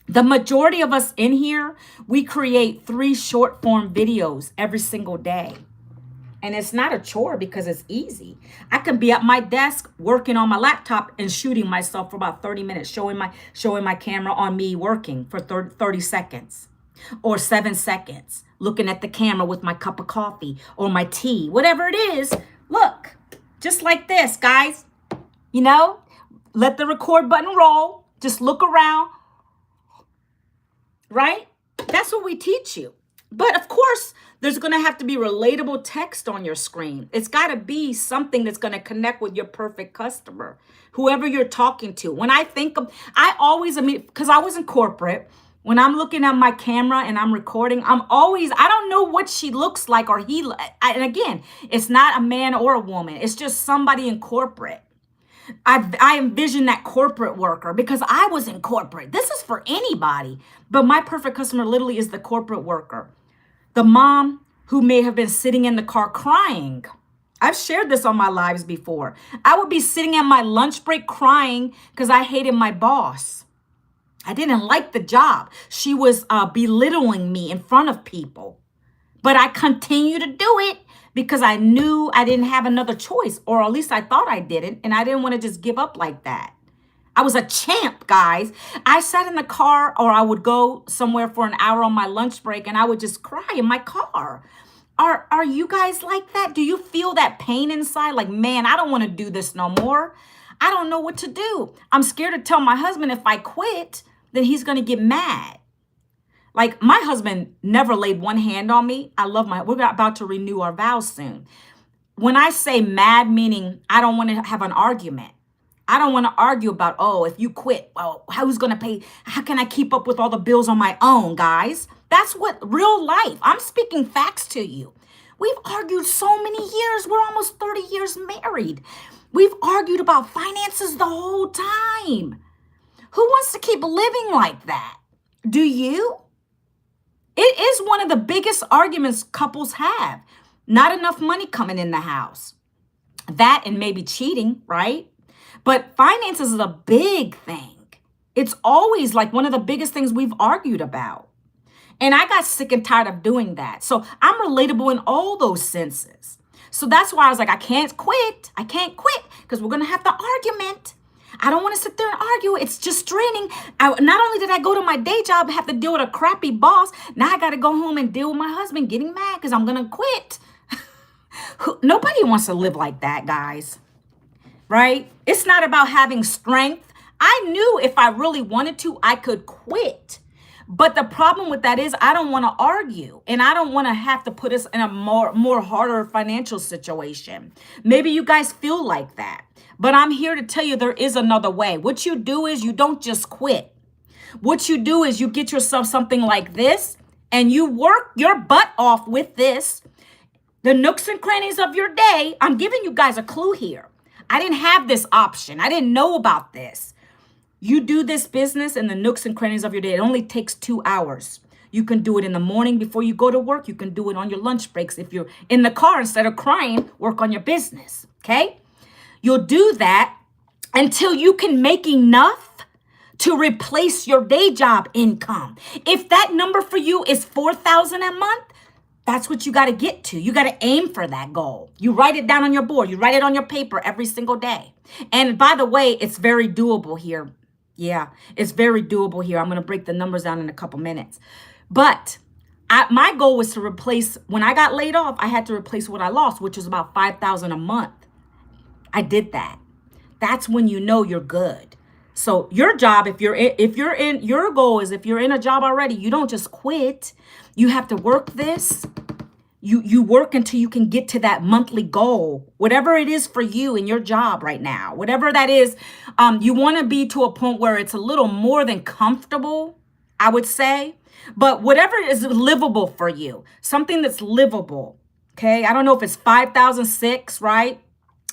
the majority of us in here, we create 3 short form videos every single day. And it's not a chore because it's easy. I can be at my desk working on my laptop and shooting myself for about 30 minutes, showing my camera on me working for 30 seconds or 7 seconds, looking at the camera with my cup of coffee or my tea, whatever it is. Look, just like this, guys, let the record button roll. Just look around. Right? That's what we teach you. But of course, there's going to have to be relatable text on your screen. It's got to be something that's going to connect with your perfect customer, whoever you're talking to. When I think of, because I was in corporate, when I'm looking at my camera and I'm recording, I don't know what she looks like or he, and again, it's not a man or a woman. It's just somebody in corporate. I envision that corporate worker because I was in corporate. This is for anybody. But my perfect customer literally is the corporate worker. The mom who may have been sitting in the car crying. I've shared this on my lives before. I would be sitting at my lunch break crying because I hated my boss. I didn't like the job. She was belittling me in front of people. But I continued to do it because I knew I didn't have another choice, or at least I thought I didn't, and I didn't want to just give up like that. I was a champ, guys. I sat in the car, or I would go somewhere for an hour on my lunch break, and I would just cry in my car. Are you guys like that? Do you feel that pain inside? Like, man, I don't want to do this no more. I don't know what to do. I'm scared to tell my husband if I quit, then he's going to get mad. Like, my husband never laid one hand on me. We're about to renew our vows soon. When I say mad, meaning I don't want to have an argument. I don't want to argue about, if you quit, well, who's going to pay? How can I keep up with all the bills on my own, guys? That's what real life. I'm speaking facts to you. We've argued so many years. We're almost 30 years married. We've argued about finances the whole time. Who wants to keep living like that? Do you? It is one of the biggest arguments couples have. Not enough money coming in the house. That and maybe cheating, right? But finances is a big thing. It's always like one of the biggest things we've argued about. And I got sick and tired of doing that. So I'm relatable in all those senses. So that's why I was like, I can't quit. I can't quit because we're going to have the argument. I don't want to sit there and argue. It's just draining. Not only did I go to my day job, have to deal with a crappy boss. Now I got to go home and deal with my husband getting mad because I'm going to quit. Nobody wants to live like that, guys. Right? It's not about having strength. I knew if I really wanted to, I could quit. But the problem with that is I don't want to argue and I don't want to have to put us in a more harder financial situation. Maybe you guys feel like that, but I'm here to tell you there is another way. What you do is you don't just quit. What you do is you get yourself something like this and you work your butt off with this. The nooks and crannies of your day. I'm giving you guys a clue here. I didn't have this option. I didn't know about this. You do this business in the nooks and crannies of your day. It only takes 2 hours. You can do it in the morning before you go to work. You can do it on your lunch breaks. If you're in the car, instead of crying, work on your business, okay? You'll do that until you can make enough to replace your day job income. If that number for you is $4,000 a month, that's what you got to get to. You got to aim for that goal. You write it down on your board. You write it on your paper every single day. And by the way, it's very doable here. Yeah, it's very doable here. I'm going to break the numbers down in a couple minutes. But my goal was to replace, when I got laid off, I had to replace what I lost, which was about $5,000 a month. I did that. That's when you know you're good. So your job, if you're in, your goal is if you're in a job already, you don't just quit. You have to work this. You work until you can get to that monthly goal, whatever it is for you in your job right now, whatever that is. You want to be to a point where it's a little more than comfortable, I would say, but whatever is livable for you, something that's livable. Okay. I don't know if it's 5,006, right?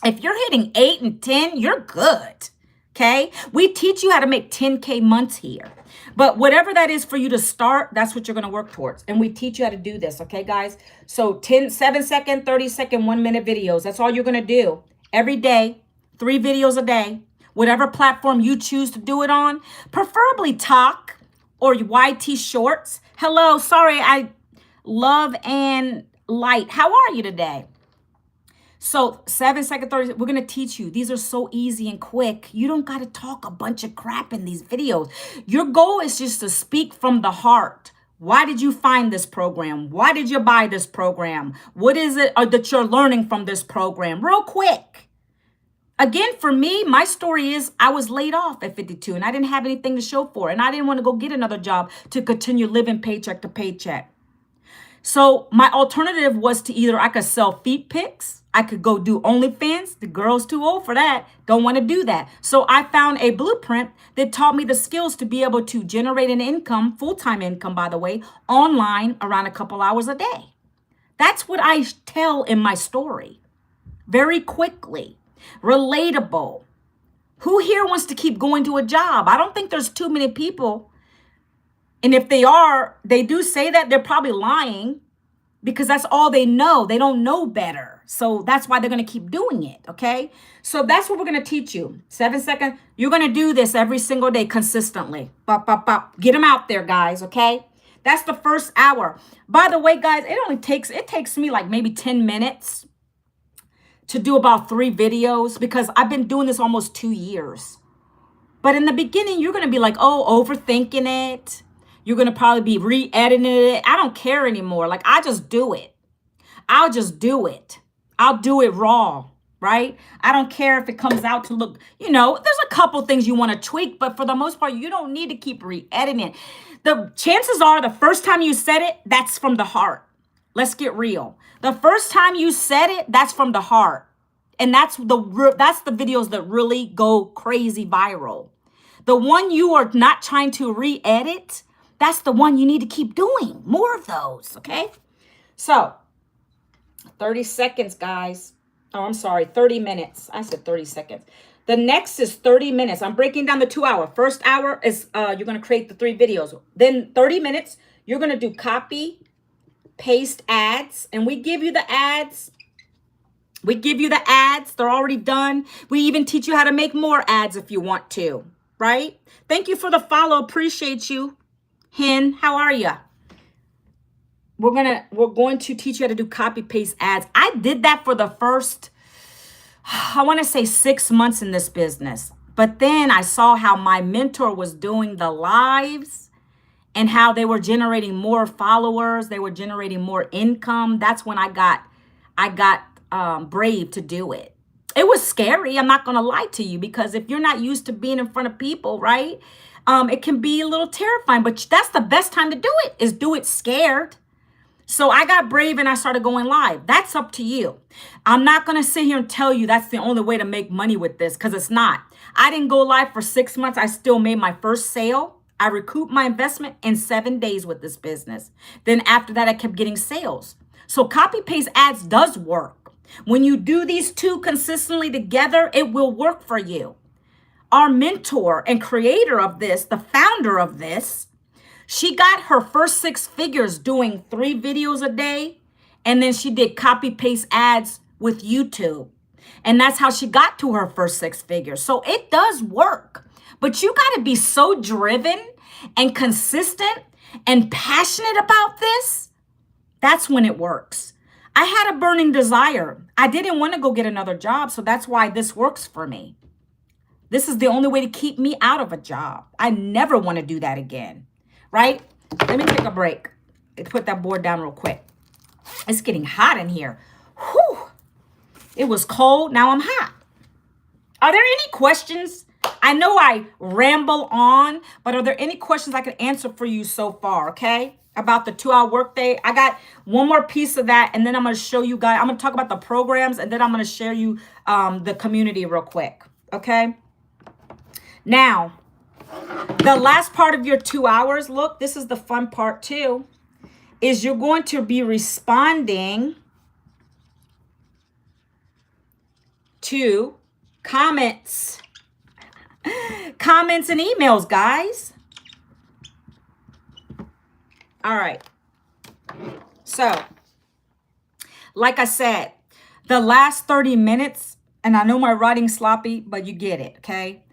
If you're hitting 8 and 10, you're good. Okay. We teach you how to make 10K months here. But whatever that is for you to start, that's what you're going to work towards. And we teach you how to do this. Okay, guys? So 7-second, 30-second, 1-minute videos. That's all you're going to do every day. 3 videos a day. Whatever platform you choose to do it on. Preferably talk or YT shorts. Hello. Sorry. I love and light. How are you today? So 7-second, 30, we're going to teach you. These are so easy and quick. You don't got to talk a bunch of crap in these videos. Your goal is just to speak from the heart. Why did you find this program? Why did you buy this program? What is it that you're learning from this program? Real quick. Again, for me, my story is I was laid off at 52 and I didn't have anything to show for it. And I didn't want to go get another job to continue living paycheck to paycheck. So my alternative was to either I could sell feet pics. I could go do OnlyFans. The girl's too old for that. Don't want to do that. So I found a blueprint that taught me the skills to be able to generate an income, full-time income, by the way, online around a couple hours a day. That's what I tell in my story. Very quickly. Relatable. Who here wants to keep going to a job? I don't think there's too many people. And if they are, they do say that they're probably lying because that's all they know. They don't know better. So that's why they're going to keep doing it. Okay. So that's what we're going to teach you. 7-second. You're going to do this every single day consistently. Bop, bop, bop. Get them out there, guys. Okay. That's the first hour. By the way, guys, it takes me like maybe 10 minutes to do about 3 videos because I've been doing this almost 2 years. But in the beginning, you're going to be like, oh, overthinking it. You're going to probably be re-editing it. I don't care anymore. Like, I just do it. I'll just do it. I'll do it raw, right? I don't care if it comes out to look, there's a couple things you want to tweak, but for the most part, you don't need to keep re-editing it. The chances are the first time you said it, that's from the heart. Let's get real. The first time you said it, that's from the heart. And that's the videos that really go crazy viral. The one you are not trying to re-edit, that's the one you need to keep doing. More of those, okay? So, 30 seconds, guys. Oh, I'm sorry, 30 minutes. I said 30 seconds. The next is 30 minutes. I'm breaking down the 2 hour. First hour is you're going to create the 3 videos. Then 30 minutes, You're going to do copy, paste ads, and we give you the ads. We give you the ads. They're already done. We even teach you how to make more ads if you want to, right? Thank you for the follow. Appreciate you. Hen, how are you? We're going to teach you how to do copy paste ads. I did that for the first, I want to say 6 months in this business. But then I saw how my mentor was doing the lives and how they were generating more followers. They were generating more income. That's when I got brave to do it. It was scary. I'm not going to lie to you, because if you're not used to being in front of people, right? It can be a little terrifying, but that's the best time to do it, is do it scared. So I got brave and I started going live. That's up to you. I'm not going to sit here and tell you that's the only way to make money with this, because it's not. I didn't go live for 6 months. I still made my first sale. I recouped my investment in 7 days with this business. Then after that, I kept getting sales. So copy paste ads does work. When you do these two consistently together, it will work for you. Our mentor and creator of this, the founder of this, she got her first 6 figures doing 3 videos a day. And then she did copy paste ads with YouTube. And that's how she got to her first 6 figures. So it does work. But you got to be so driven and consistent and passionate about this. That's when it works. I had a burning desire. I didn't want to go get another job. So that's why this works for me. This is the only way to keep me out of a job. I never want to do that again. Right? Let me take a break. Let's put that board down real quick. It's getting hot in here. Whew. It was cold. Now I'm hot. Are there any questions? I know I ramble on, but are there any questions I can answer for you so far? Okay. About the 2-hour workday. I got one more piece of that. And then I'm going to show you guys. I'm going to talk about the programs. And then I'm going to share you the community real quick. Okay. Now, the last part of your 2 hours, look, this is the fun part too, is you're going to be responding to comments and emails, guys. All right. So, like I said, the last 30 minutes, and I know my writing's sloppy, but you get it, okay?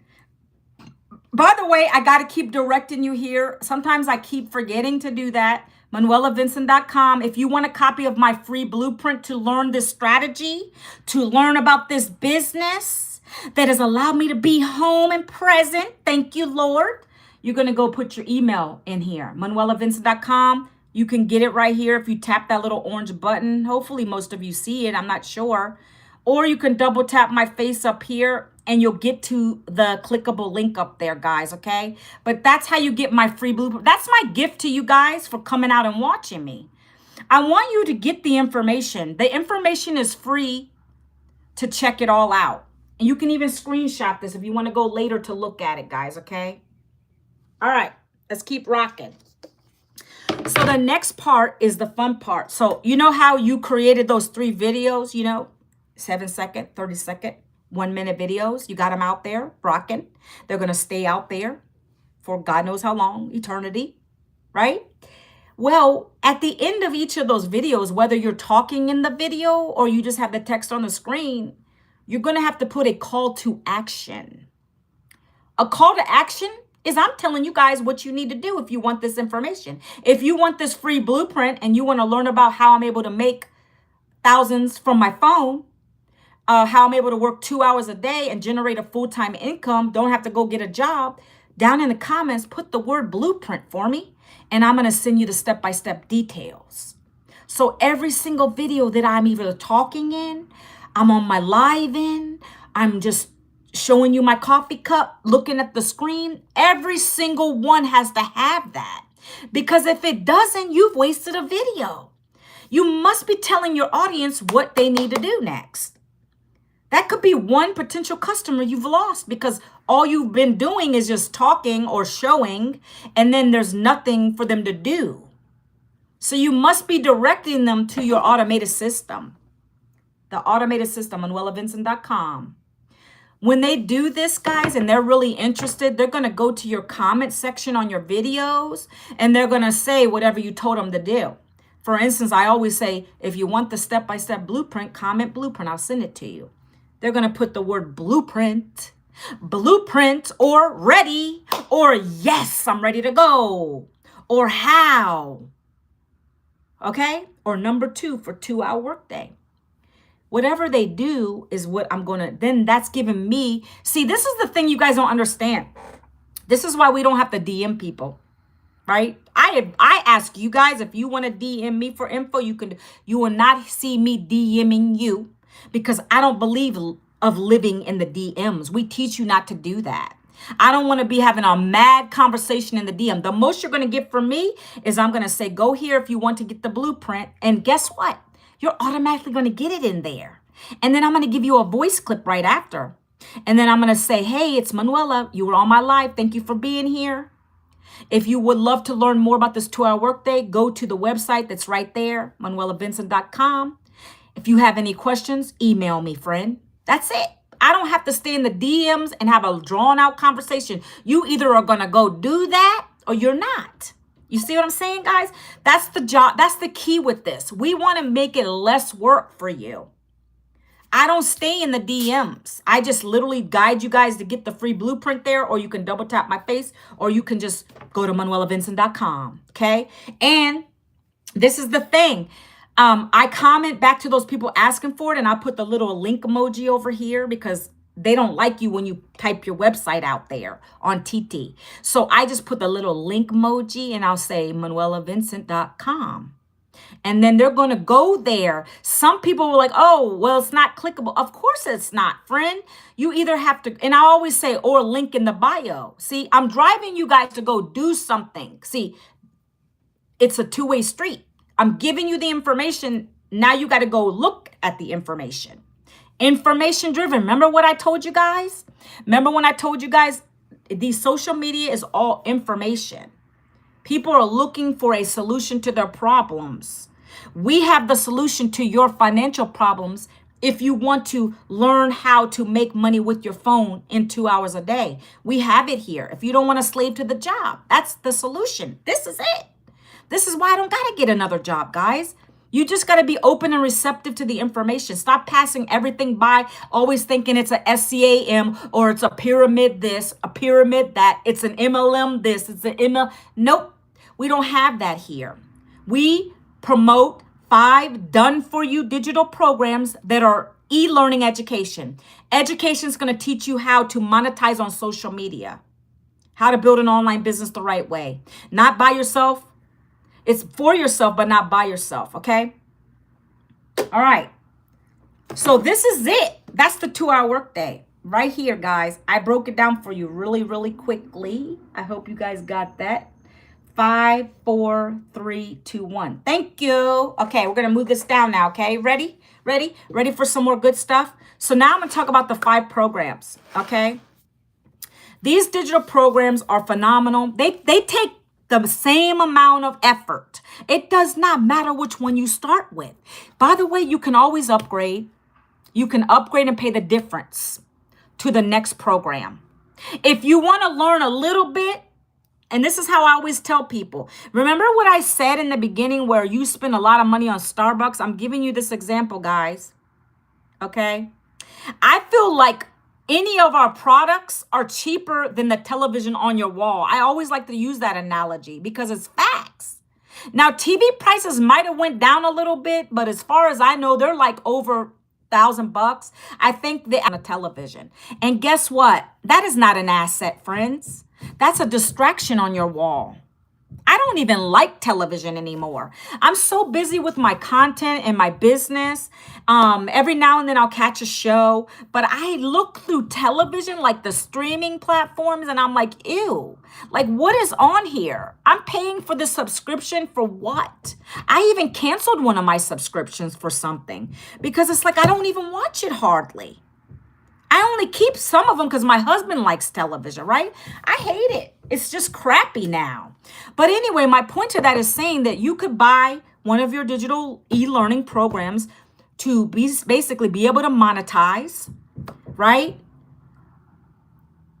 By the way, I got to keep directing you here. Sometimes I keep forgetting to do that. ManuelaVincent.com. If you want a copy of my free blueprint to learn this strategy, to learn about this business that has allowed me to be home and present, thank you, Lord. You're going to go put your email in here, ManuelaVincent.com. You can get it right here if you tap that little orange button. Hopefully most of you see it. I'm not sure. Or you can double tap my face up here and you'll get to the clickable link up there, guys, okay? But that's how you get my free blueprint. That's my gift to you guys for coming out and watching me. I want you to get the information. The information is free to check it all out. And you can even screenshot this if you want to go later to look at it, guys, okay? All right, let's keep rocking. So the next part is the fun part. So you know how you created those 3 videos, 7-second, 30-second, 1-minute videos? You got them out there rocking. They're going to stay out there for God knows how long, eternity, right? Well, at the end of each of those videos, whether you're talking in the video or you just have the text on the screen, you're going to have to put a call to action. A call to action is I'm telling you guys what you need to do if you want this information. If you want this free blueprint and you want to learn about how I'm able to make thousands from my phone, how I'm able to work 2 hours a day and generate a full-time income, don't have to go get a job, down in the comments, put the word blueprint for me, and I'm going to send you the step-by-step details. So every single video that I'm either talking in, I'm on my live in, I'm just showing you my coffee cup, looking at the screen, every single one has to have that. Because if it doesn't, you've wasted a video. You must be telling your audience what they need to do next. That could be one potential customer you've lost because all you've been doing is just talking or showing, and then there's nothing for them to do. So you must be directing them to your automated system. The automated system, ManuelaVincent.com. When they do this, guys, and they're really interested, they're going to go to your comment section on your videos and they're going to say whatever you told them to do. For instance, I always say, if you want the step-by-step blueprint, comment blueprint. I'll send it to you. They're going to put the word blueprint, or ready, or yes, I'm ready to go, or how. Okay? Or number 2 for 2-hour workday. Whatever they do is what I'm going to, then that's giving me, see, this is the thing you guys don't understand. This is why we don't have to DM people, right? I ask you guys, if you want to DM me for info, you will not see me DMing you because I don't believe of living in the DMs. We teach you not to do that. I don't want to be having a mad conversation in the DM. The most you're going to get from me is I'm going to say, go here if you want to get the blueprint. And guess what? You're automatically going to get it in there. And then I'm going to give you a voice clip right after. And then I'm going to say, hey, it's Manuela. You were on my live. Thank you for being here. If you would love to learn more about this 2-hour workday, go to the website that's right there, manuelavincent.com. If you have any questions, email me, friend. That's it. I don't have to stay in the DMs and have a drawn out conversation. You either are going to go do that or you're not. You see what I'm saying, guys? That's the job. That's the key with this. We want to make it less work for you. I don't stay in the DMs. I just literally guide you guys to get the free blueprint there, or you can double tap my face, or you can just go to manuelavincent.com. Okay. And this is the thing. I comment back to those people asking for it, and I put the little link emoji over here because they don't like you when you type your website out there on TT. So I just put the little link emoji and I'll say manuelavincent.com. And then they're going to go there. Some people were like, oh, well, it's not clickable. Of course it's not, friend. You either have to, and I always say, or link in the bio. See, I'm driving you guys to go do something. See, it's a two-way street. I'm giving you the information. Now you got to go look at the information. Information driven. Remember what I told you guys? Remember when I told you guys the social media is all information. People are looking for a solution to their problems. We have the solution to your financial problems if you want to learn how to make money with your phone in 2 hours a day. We have it here. If you don't want to slave to the job, that's the solution. This is it. This is why I don't got to get another job, guys. You just got to be open and receptive to the information. Stop passing everything by, always thinking it's a SCAM or it's a pyramid this, a pyramid that, it's an MLM this, it's an MLM. Nope, we don't have that here. We promote 5 done-for-you digital programs that are e-learning education. Education is going to teach you how to monetize on social media, how to build an online business the right way, not by yourself. It's for yourself, but not by yourself, okay? All right. So this is it. That's the 2-hour workday right here, guys. I broke it down for you really, really quickly. I hope you guys got that. 5, 4, 3, 2, 1. Thank you. Okay, we're going to move this down now, okay? Ready? Ready for some more good stuff? So now I'm going to talk about the 5 programs, okay? These digital programs are phenomenal. They take the same amount of effort. It does not matter which one you start with. By the way, you can always upgrade. You can upgrade and pay the difference to the next program. If you want to learn a little bit, and this is how I always tell people, remember what I said in the beginning where you spend a lot of money on Starbucks? I'm giving you this example, guys. Okay? I feel like any of our products are cheaper than the television on your wall. I always like to use that analogy because it's facts. Now, TV prices might have went down a little bit, but as far as I know, they're like over $1,000. I think they're on a television. And guess what? That is not an asset, friends. That's a distraction on your wall. I don't even like television anymore. I'm so busy with my content and my business. Every now and then I'll catch a show, but I look through television, like the streaming platforms, and I'm like, ew, like what is on here? I'm paying for the subscription for what? I even canceled one of my subscriptions for something because it's like I don't even watch it hardly. I only keep some of them because my husband likes television, right? I hate it. It's just crappy now. But anyway, my point to that is saying that you could buy one of your digital e-learning programs to basically be able to monetize, right?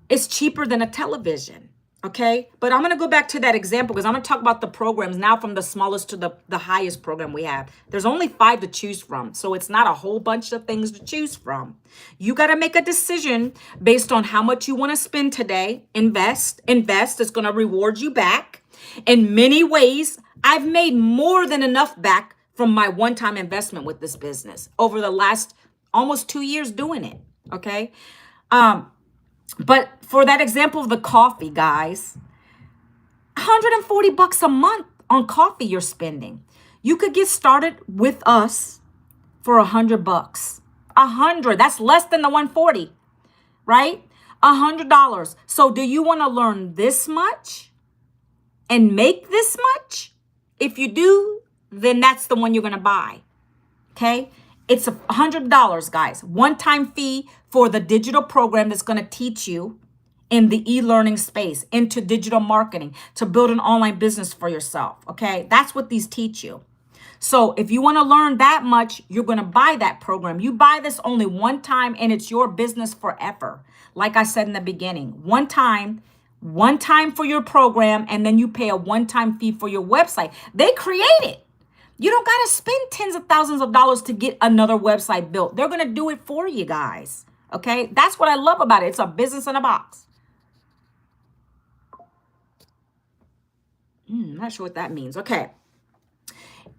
It's cheaper than a television. Okay. But I'm going to go back to that example because I'm going to talk about the programs now from the smallest to the highest program we have. There's only 5 to choose from. So it's not a whole bunch of things to choose from. You got to make a decision based on how much you want to spend today. Invest. It's going to reward you back. In many ways, I've made more than enough back from my one-time investment with this business over the last almost 2 years doing it. Okay. But for that example of the coffee, guys, $140 a month on coffee you're spending. You could get started with us for $100. $100. That's less than the 140, right? $100. So do you want to learn this much and make this much? If you do, then that's the one you're going to buy. Okay. It's $100, guys. One-time fee for the digital program that's going to teach you in the e-learning space, into digital marketing, to build an online business for yourself. Okay. That's what these teach you. So if you want to learn that much, you're going to buy that program. You buy this only one time and it's your business forever. Like I said in the beginning, one time for your program, and then you pay a one-time fee for your website. They create it. You don't got to spend tens of thousands of dollars to get another website built. They're going to do it for you guys. Okay. That's what I love about it. It's a business in a box. Not sure what that means. Okay.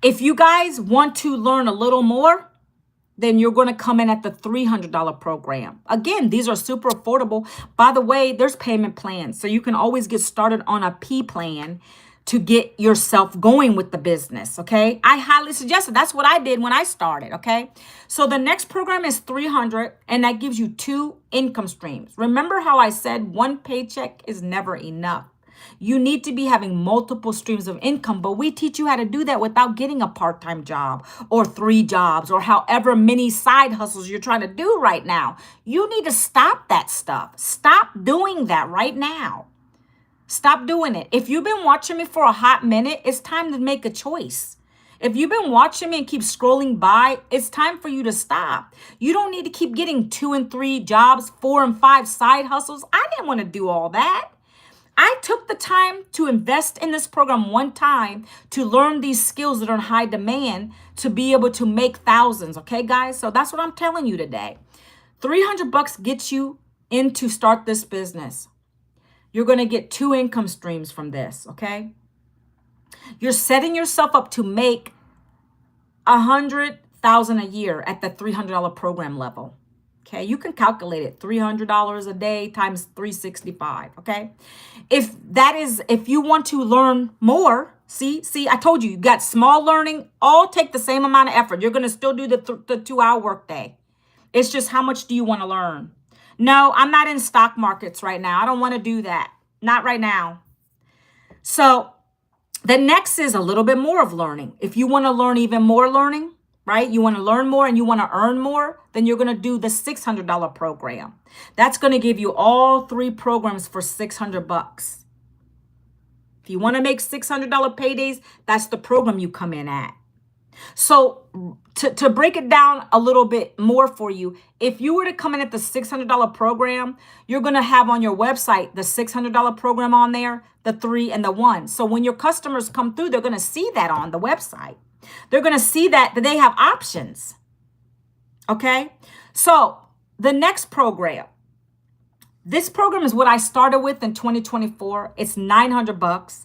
If you guys want to learn a little more, then you're going to come in at the $300 program. Again, these are super affordable. By the way, there's payment plans. So you can always get started on a P plan to get yourself going with the business. Okay. I highly suggest it. That's what I did when I started. Okay. So the next program is $300, and that gives you 2 income streams. Remember how I said one paycheck is never enough. You need to be having multiple streams of income, but we teach you how to do that without getting a part-time job or 3 jobs or however many side hustles you're trying to do right now. You need to stop that stuff. Stop doing that right now. Stop doing it. If you've been watching me for a hot minute, it's time to make a choice. If you've been watching me and keep scrolling by, it's time for you to stop. You don't need to keep getting 2 and 3 jobs, 4 and 5 side hustles. I didn't want to do all that. I took the time to invest in this program one time to learn these skills that are in high demand to be able to make thousands. Okay, guys? So that's what I'm telling you today. $300 gets you in to start this business. You're going to get 2 income streams from this. Okay. You're setting yourself up to make $100,000 a year at the $300 program level. Okay, you can calculate it. $300 a day times 365. Okay, if you want to learn more, see, I told you, you got small learning, all take the same amount of effort. You're going to still do the 2-hour workday. It's just how much do you want to learn? No, I'm not in stock markets right now. I don't want to do that. Not right now. So the next is a little bit more of learning. If you want to learn even more learning, right? You want to learn more and you want to earn more, then you're going to do the $600 program. That's going to give you all 3 programs for $600. If you want to make $600 paydays, that's the program you come in at. So to break it down a little bit more for you, if you were to come in at the $600 program, you're going to have on your website the $600 program on there, the 3 and the 1. So when your customers come through, they're going to see that on the website. They're going to see that they have options. Okay. So the next program, this program is what I started with in 2024. It's $900.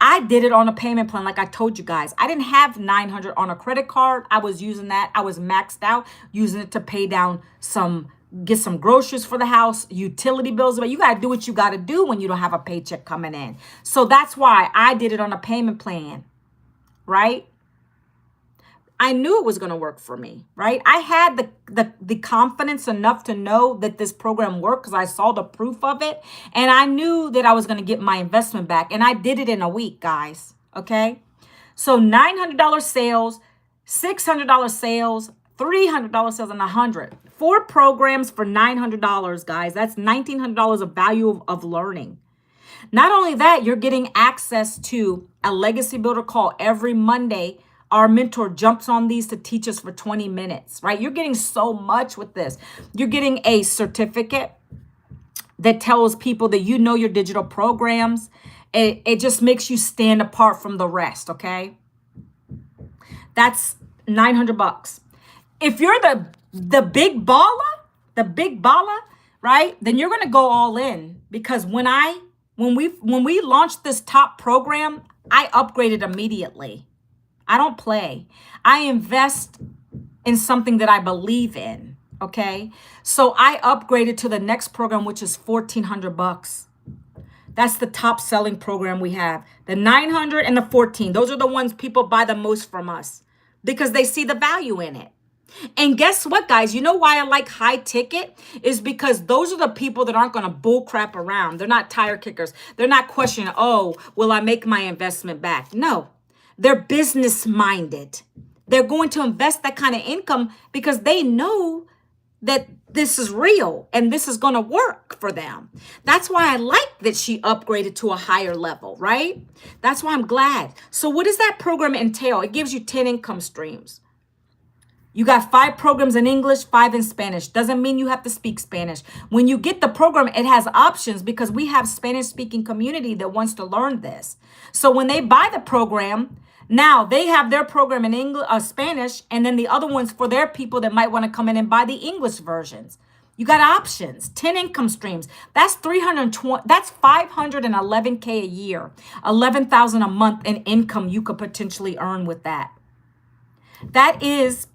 I did it on a payment plan. Like I told you guys, I didn't have $900 on a credit card. I was using that. I was maxed out using it to pay down get some groceries for the house, utility bills. But you got to do what you got to do when you don't have a paycheck coming in. So that's why I did it on a payment plan, right? I knew it was going to work for me, right? I had the confidence enough to know that this program worked because I saw the proof of it. And I knew that I was going to get my investment back. And I did it in a week, guys. Okay. So $900 sales, $600 sales, $300 sales, and $100. 4 programs for $900, guys. That's $1,900 of value of learning. Not only that, you're getting access to a legacy builder call every Monday. Our mentor jumps on these to teach us for 20 minutes, right? You're getting so much with this. You're getting a certificate that tells people that you know your digital programs. It just makes you stand apart from the rest, okay? That's $900. If you're the big baller, right? Then you're gonna go all in, because when we launched this top program, I upgraded immediately. I don't play. I invest in something that I believe in. Okay. So I upgraded to the next program, which is $1,400. That's the top selling program we have. The 900 and the 14. Those are the ones people buy the most from us because they see the value in it. And guess what, guys? You know why I like high ticket? Is because those are the people that aren't going to bull crap around. They're not tire kickers. They're not questioning, oh, will I make my investment back? No, they're business minded. They're going to invest that kind of income because they know that this is real and this is going to work for them. That's why I like that she upgraded to a higher level, right? That's why I'm glad. So what does that program entail? It gives you 10 income streams. You got 5 programs in English, 5 in Spanish. Doesn't mean you have to speak Spanish. When you get the program, it has options because we have Spanish speaking community that wants to learn this. So when they buy the program, now they have their program in English, Spanish, and then the other ones for their people that might want to come in and buy the English versions. You got options, 10 income streams. That's 320. That's 511K a year, 11,000 a month in income you could potentially earn with that. That is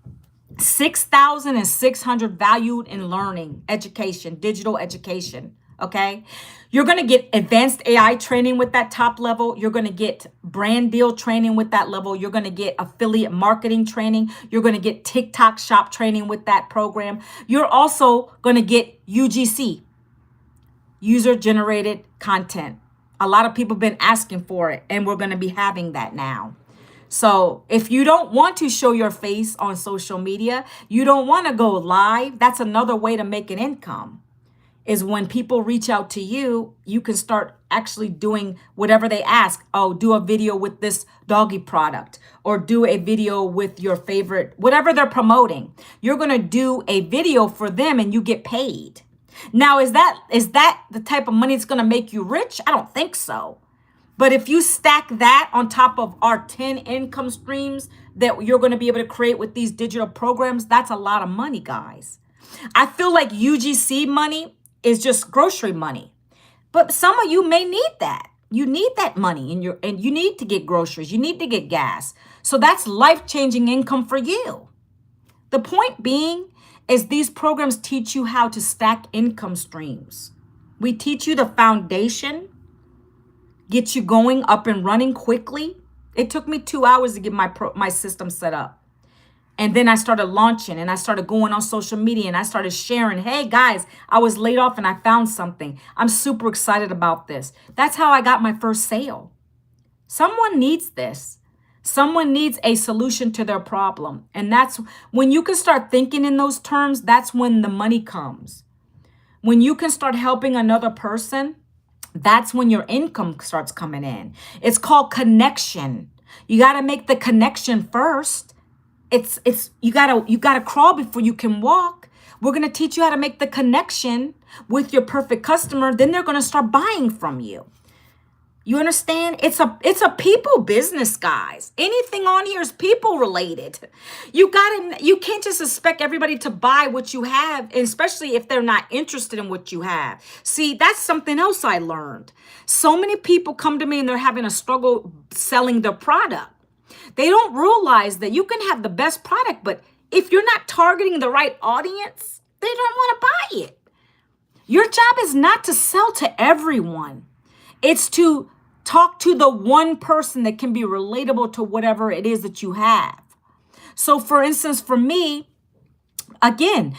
6,600 valued in learning, education, digital education. Okay. You're going to get advanced AI training with that top level. You're going to get brand deal training with that level. You're going to get affiliate marketing training. You're going to get TikTok shop training with that program. You're also going to get UGC, user generated content. A lot of people have been asking for it, and we're going to be having that now. So if you don't want to show your face on social media, you don't want to go live, that's another way to make an income. Is when people reach out to you, you can start actually doing whatever they ask. Oh, do a video with this doggy product, or do a video with your favorite, whatever they're promoting. You're going to do a video for them and you get paid. Now, is that the type of money that's going to make you rich? I don't think so. But if you stack that on top of our 10 income streams that you're going to be able to create with these digital programs, that's a lot of money, guys. I feel like UGC money is just grocery money, but some of you may need that. You need that money and you need to get groceries. You need to get gas. So that's life-changing income for you. The point being is these programs teach you how to stack income streams. We teach you the foundation, get you going up and running quickly. It took me 2 hours to get my system set up. And then I started launching and I started going on social media and I started sharing, hey guys, I was laid off and I found something. I'm super excited about this. That's how I got my first sale. Someone needs this. Someone needs a solution to their problem. And that's when you can start thinking in those terms, that's when the money comes. When you can start helping another person, that's when your income starts coming in. It's called connection. You got to make the connection first. You gotta crawl before you can walk. We're gonna teach you how to make the connection with your perfect customer. Then they're gonna start buying from you. You understand? It's a people business, guys. Anything on here is people related. You can't just expect everybody to buy what you have, especially if they're not interested in what you have. See, that's something else I learned. So many people come to me and they're having a struggle selling their product. They don't realize that you can have the best product, but if you're not targeting the right audience, they don't want to buy it. Your job is not to sell to everyone. It's to talk to the one person that can be relatable to whatever it is that you have. So for instance, for me, again,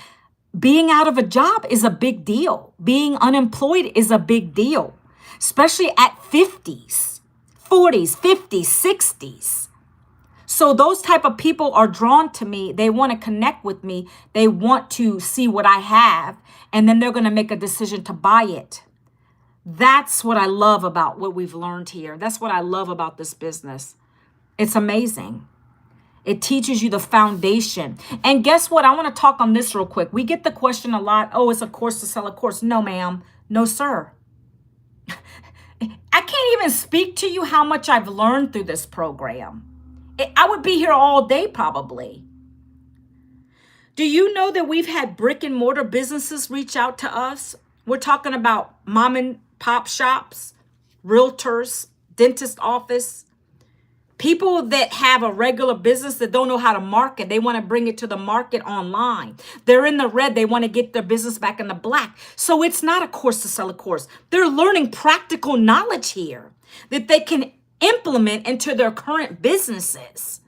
being out of a job is a big deal. Being unemployed is a big deal, especially at 50s, 40s, 50s, 60s. So those type of people are drawn to me. They want to connect with me. They want to see what I have, and then they're going to make a decision to buy it. That's what I love about what we've learned here. That's what I love about this business. It's amazing. It teaches you the foundation. And guess what? I want to talk on this real quick. We get the question a lot. Oh, it's a course to sell a course. No, ma'am. No, sir. I can't even speak to you how much I've learned through this program. I would be here all day probably. Do you know that we've had brick and mortar businesses reach out to us? We're talking about mom and pop shops, realtors, dentist office, people that have a regular business that don't know how to market. They want to bring it to the market online. They're in the red. They want to get their business back in the black. So it's not a course to sell a course. They're learning practical knowledge here that they can implement into their current businesses.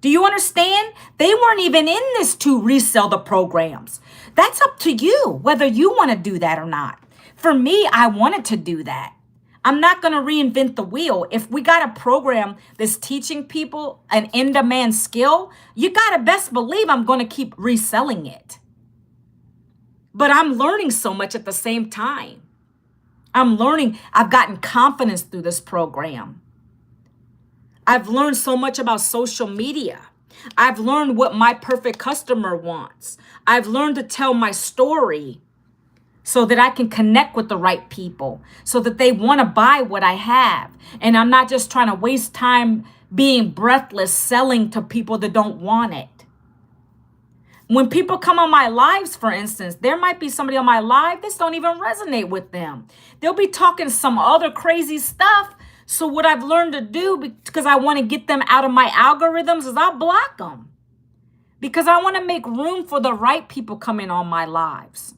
Do you understand? They weren't even in this to resell the programs. That's up to you, whether you want to do that or not. For me, I wanted to do that. I'm not going to reinvent the wheel. If we got a program that's teaching people an in-demand skill, you got to best believe I'm going to keep reselling it. But I'm learning so much at the same time. I'm learning. I've gotten confidence through this program. I've learned so much about social media. I've learned what my perfect customer wants. I've learned to tell my story so that I can connect with the right people, so that they want to buy what I have. And I'm not just trying to waste time being breathless selling to people that don't want it. When people come on my lives, for instance, there might be somebody on my live that don't even resonate with them. They'll be talking some other crazy stuff. So what I've learned to do, because I want to get them out of my algorithms, is I'll block them. Because I want to make room for the right people coming on my lives.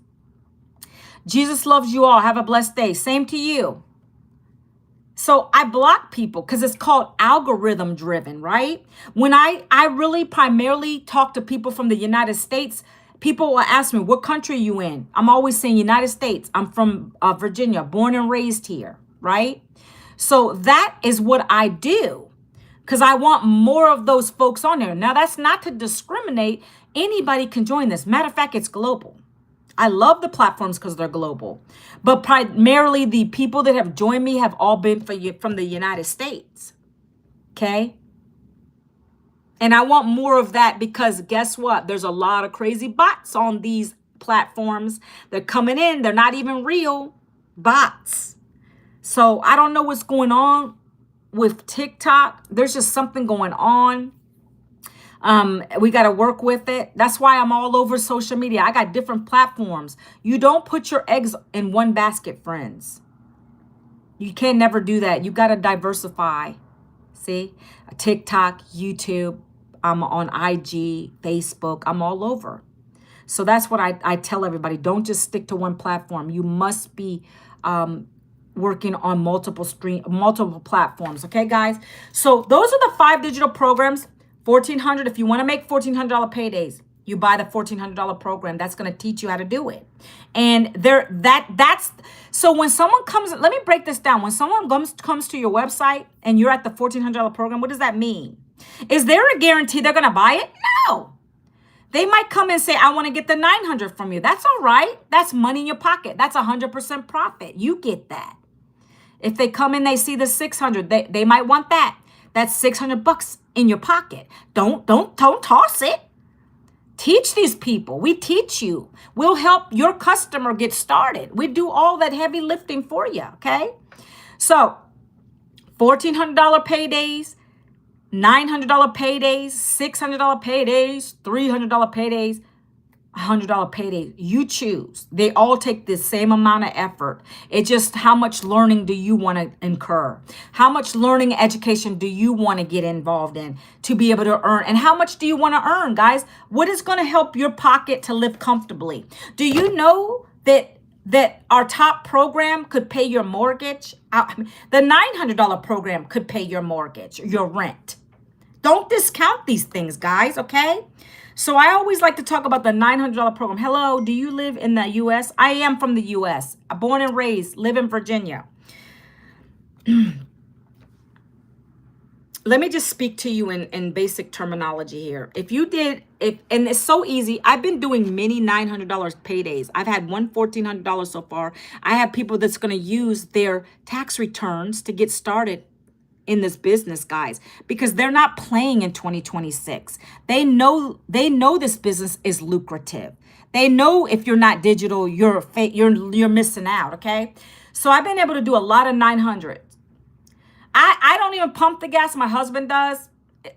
Jesus loves you all. Have a blessed day. Same to you. So I block people because it's called algorithm driven, right? When I really primarily talk to people from the United States, people will ask me, what country are you in? I'm always saying United States. I'm from Virginia, born and raised here, right? So that is what I do because I want more of those folks on there. Now, that's not to discriminate. Anybody can join this. Matter of fact, it's global. I love the platforms because they're global. But primarily the people that have joined me have all been from the United States. Okay? And I want more of that because guess what? There's a lot of crazy bots on these platforms. They're coming in. They're not even real bots. So I don't know what's going on with TikTok. There's just something going on. We got to work with it. That's why I'm all over social media. I got different platforms. You don't put your eggs in one basket, friends. You can never do that. You got to diversify. See? TikTok, YouTube. I'm on IG, Facebook. I'm all over. So that's what I tell everybody. Don't just stick to one platform. You must be working on multiple platforms. Okay, guys? So those are the 5 digital programs. $1,400. If you want to make $1,400 paydays, you buy the $1,400 program. That's going to teach you how to do it. And that's so when someone comes, let me break this down. When someone comes to your website and you're at the $1,400 program, what does that mean? Is there a guarantee they're going to buy it? No. They might come and say, I want to get the $900 from you. That's all right. That's money in your pocket. That's 100% profit. You get that. If they come in, they see the $600, they might want that. That's $600 in your pocket. Don't toss it. Teach these people. We teach you. We'll help your customer get started. We do all that heavy lifting for you, okay? So, $1,400 paydays, $900 paydays, $600 paydays, $300 paydays, $100 paydays. You choose. They all take the same amount of effort. It's just how much learning do you want to incur? How much learning education do you want to get involved in to be able to earn? And how much do you want to earn, guys? What is going to help your pocket to live comfortably? Do you know that our top program could pay your mortgage? The $900 program could pay your mortgage, your rent. Don't discount these things, guys, okay? So I always like to talk about the $900 program. Hello, do you live in the U.S.? I am from the U.S. Born and raised, live in Virginia. Let me just speak to you in basic terminology here. And it's so easy. I've been doing many $900 paydays. I've had one $1,400 so far. I have people that's going to use their tax returns to get started in this business, guys, because they're not playing in 2026. They know this business is lucrative. They know if you're not digital, you're missing out, okay? So I've been able to do a lot of 900. I don't even pump the gas. My husband does.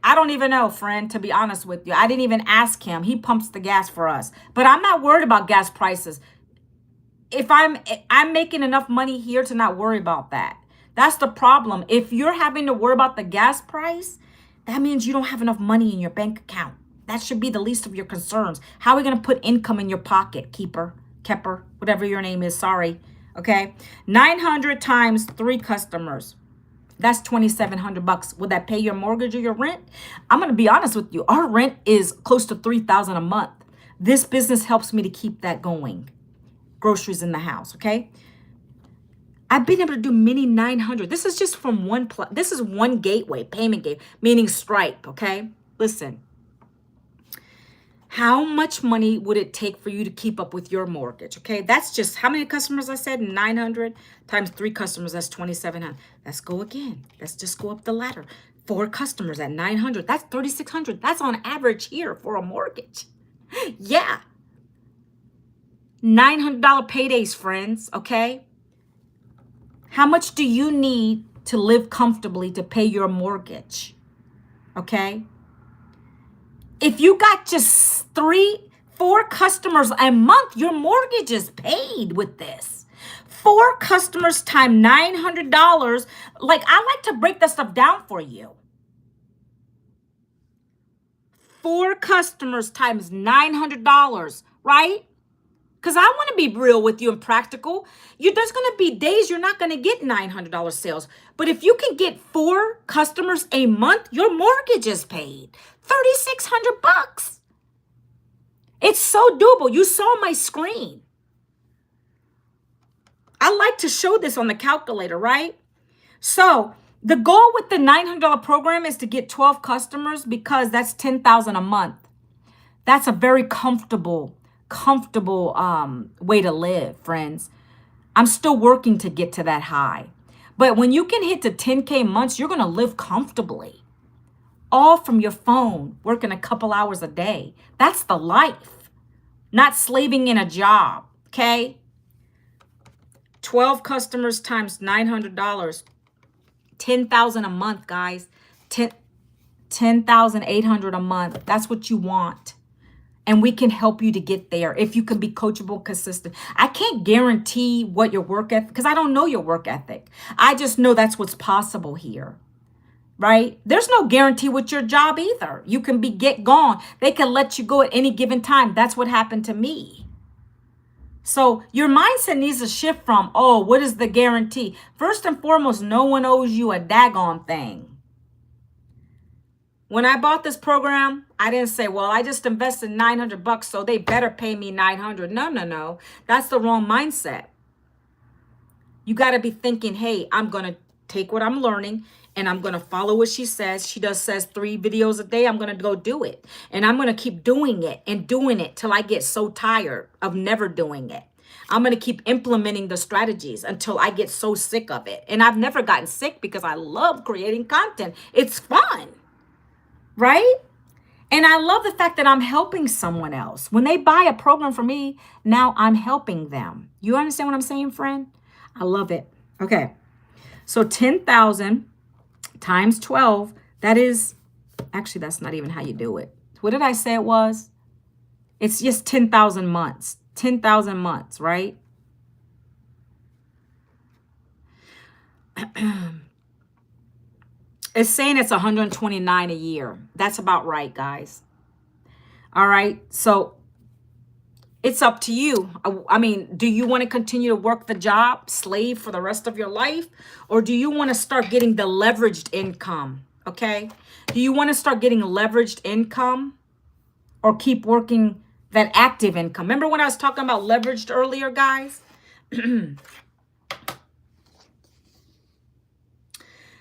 I don't even know, friend, to be honest with you. I didn't even ask him. He pumps the gas for us. But I'm not worried about gas prices. If I'm making enough money here to not worry about that. That's the problem. If you're having to worry about the gas price, that means you don't have enough money in your bank account. That should be the least of your concerns. How are we going to put income in your pocket, Kepper, whatever your name is, sorry. Okay? 900 times 3 customers. That's $2,700. Would that pay your mortgage or your rent? I'm going to be honest with you. Our rent is close to $3,000 a month. This business helps me to keep that going. Groceries in the house, okay? I've been able to do many 900. This is just from this is one gateway, payment gateway, meaning Stripe, okay? Listen. How much money would it take for you to keep up with your mortgage? Okay, that's just how many customers I said? 900 times 3 customers, that's 2,700. Let's go again. Let's just go up the ladder. 4 customers at 900. That's 3,600. That's on average here for a mortgage. Yeah. $900 paydays, friends, okay? How much do you need to live comfortably to pay your mortgage? Okay? If you got just 4 customers a month, your mortgage is paid with this. 4 customers times $900. Like, I like to break that stuff down for you. 4 customers times $900, right? Because I want to be real with you and practical. There's going to be days you're not going to get $900 sales. But if you can get 4 customers a month, your mortgage is paid. $3,600. It's so doable. You saw my screen. I like to show this on the calculator, right? So the goal with the $900 program is to get 12 customers because that's $10,000 a month. That's a very comfortable way to live, friends. I'm still working to get to that high. But when you can hit to 10K months, you're going to live comfortably. All from your phone, working a couple hours a day. That's the life. Not slaving in a job, okay? 12 customers times $900. $10,000 a month, guys. $10,800 a month. That's what you want. And we can help you to get there if you can be coachable, consistent. I can't guarantee what your work ethic, because I don't know your work ethic. I just know that's what's possible here, right? There's no guarantee with your job either. You can get gone. They can let you go at any given time. That's what happened to me. So your mindset needs to shift from, oh, what is the guarantee? First and foremost, no one owes you a daggone thing. When I bought this program, I didn't say, well, I just invested $900, so they better pay me $900. No. That's the wrong mindset. You got to be thinking, hey, I'm going to take what I'm learning and I'm going to follow what she says. She says 3 videos a day. I'm going to go do it. And I'm going to keep doing it and doing it till I get so tired of never doing it. I'm going to keep implementing the strategies until I get so sick of it. And I've never gotten sick because I love creating content. It's fun. Right? And I love the fact that I'm helping someone else. When they buy a program from me, now I'm helping them. You understand what I'm saying, friend? I love it. Okay. So 10,000 times 12, that is, actually, that's not even how you do it. What did I say it was? It's just 10,000 months. 10,000 months, right? It's saying it's 129 a year. That's about right, guys. All right. So it's up to you. I mean, do you want to continue to work the job, slave for the rest of your life? Or do you want to start getting the leveraged income? Okay. Do you want to start getting leveraged income or keep working that active income? Remember when I was talking about leveraged earlier, guys?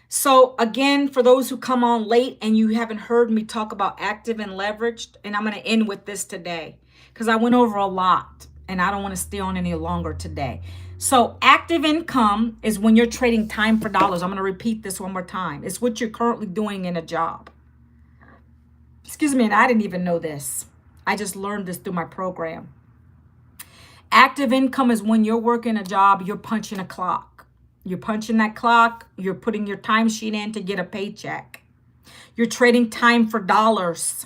So again, for those who come on late and you haven't heard me talk about active and leveraged, and I'm going to end with this today because I went over a lot and I don't want to stay on any longer today. So active income is when you're trading time for dollars. I'm going to repeat this one more time. It's what you're currently doing in a job. Excuse me, and I didn't even know this. I just learned this through my program. Active income is when you're working a job, you're punching a clock. You're punching that clock, you're putting your timesheet in to get a paycheck. You're trading time for dollars.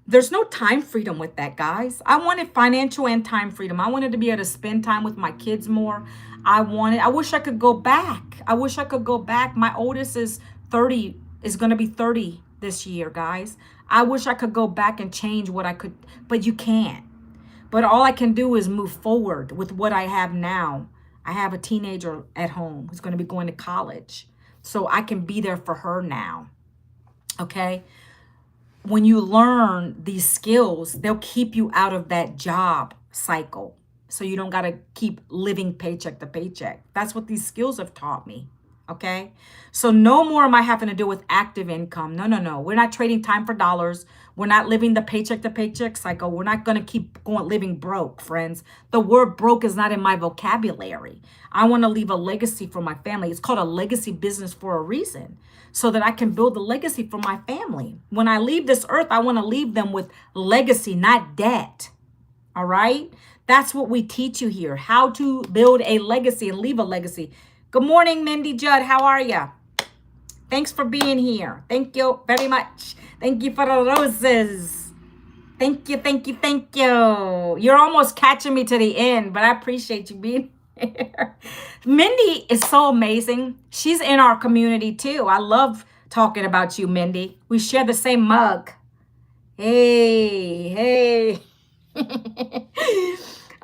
There's no time freedom with that, guys. I wanted financial and time freedom. I wanted to be able to spend time with my kids more. I wish I could go back. I wish I could go back. My oldest is 30, is going to be 30 this year, guys. I wish I could go back and change what I could, but you can't. But all I can do is move forward with what I have now. I have a teenager at home who's going to be going to college. So I can be there for her now. Okay? When you learn these skills, they'll keep you out of that job cycle. So you don't got to keep living paycheck to paycheck. That's what these skills have taught me. Okay? So no more am I having to deal with active income. No. We're not trading time for dollars. We're not living the paycheck to paycheck cycle. We're not going to keep going living broke, friends. The word broke is not in my vocabulary. I want to leave a legacy for my family. It's called a legacy business for a reason, so that I can build a legacy for my family. When I leave this earth, I want to leave them with legacy, not debt. All right? That's what we teach you here, how to build a legacy and leave a legacy. Good morning, Mindy Judd. How are you? Thanks for being here. Thank you very much. Thank you for the roses. Thank you. You're almost catching me to the end, but I appreciate you being here. Mindy is so amazing. She's in our community too. I love talking about you, Mindy. We share the same mug. Hey.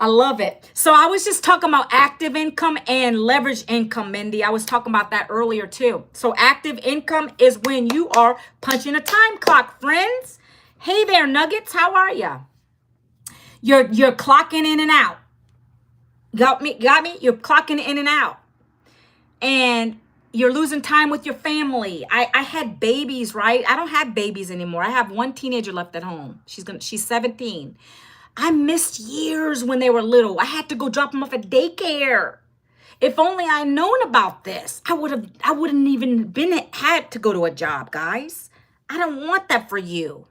I love it. So I was just talking about active income and leverage income, Mindy. I was talking about that earlier too. So active income is when you are punching a time clock, friends. Hey there, Nuggets. How are you? You're clocking in and out. Got me? You're clocking in and out. And you're losing time with your family. I had babies, right? I don't have babies anymore. I have one teenager left at home. She's 17. I missed years when they were little. I had to go drop them off at daycare. If only I known about this, I wouldn't even had to go to a job, guys. I don't want that for you.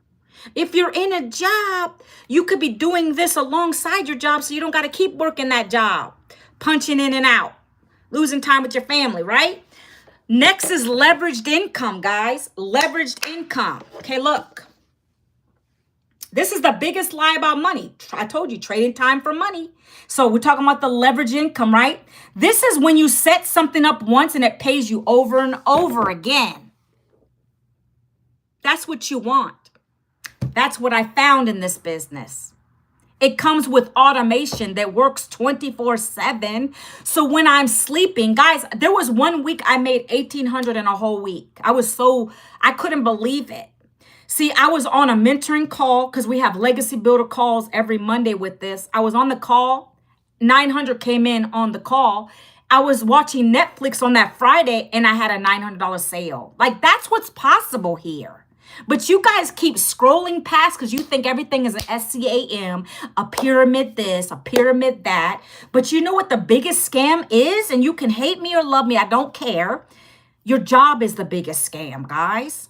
If you're in a job, you could be doing this alongside your job, so you don't got to keep working that job, punching in and out, losing time with your family, right? Next is leveraged income, guys. Leveraged income. Okay, look. This is the biggest lie about money. I told you, trading time for money. So we're talking about the leverage income, right? This is when you set something up once and it pays you over and over again. That's what you want. That's what I found in this business. It comes with automation that works 24/7. So when I'm sleeping, guys, there was 1 week I made $1,800 in a whole week. I couldn't believe it. See, I was on a mentoring call because we have legacy builder calls every Monday with this. I was on the call. 900 came in on the call. I was watching Netflix on that Friday and I had a $900 sale. Like, that's what's possible here. But you guys keep scrolling past because you think everything is an SCAM, a pyramid this, a pyramid that. But you know what the biggest scam is? And you can hate me or love me. I don't care. Your job is the biggest scam, guys.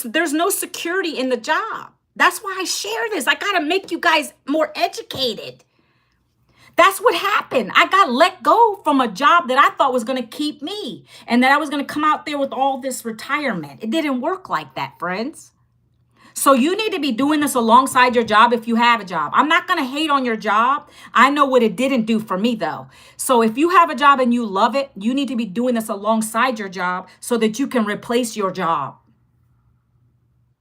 There's no security in the job. That's why I share this. I got to make you guys more educated. That's what happened. I got let go from a job that I thought was going to keep me and that I was going to come out there with all this retirement. It didn't work like that, friends. So you need to be doing this alongside your job if you have a job. I'm not going to hate on your job. I know what it didn't do for me, though. So if you have a job and you love it, you need to be doing this alongside your job so that you can replace your job.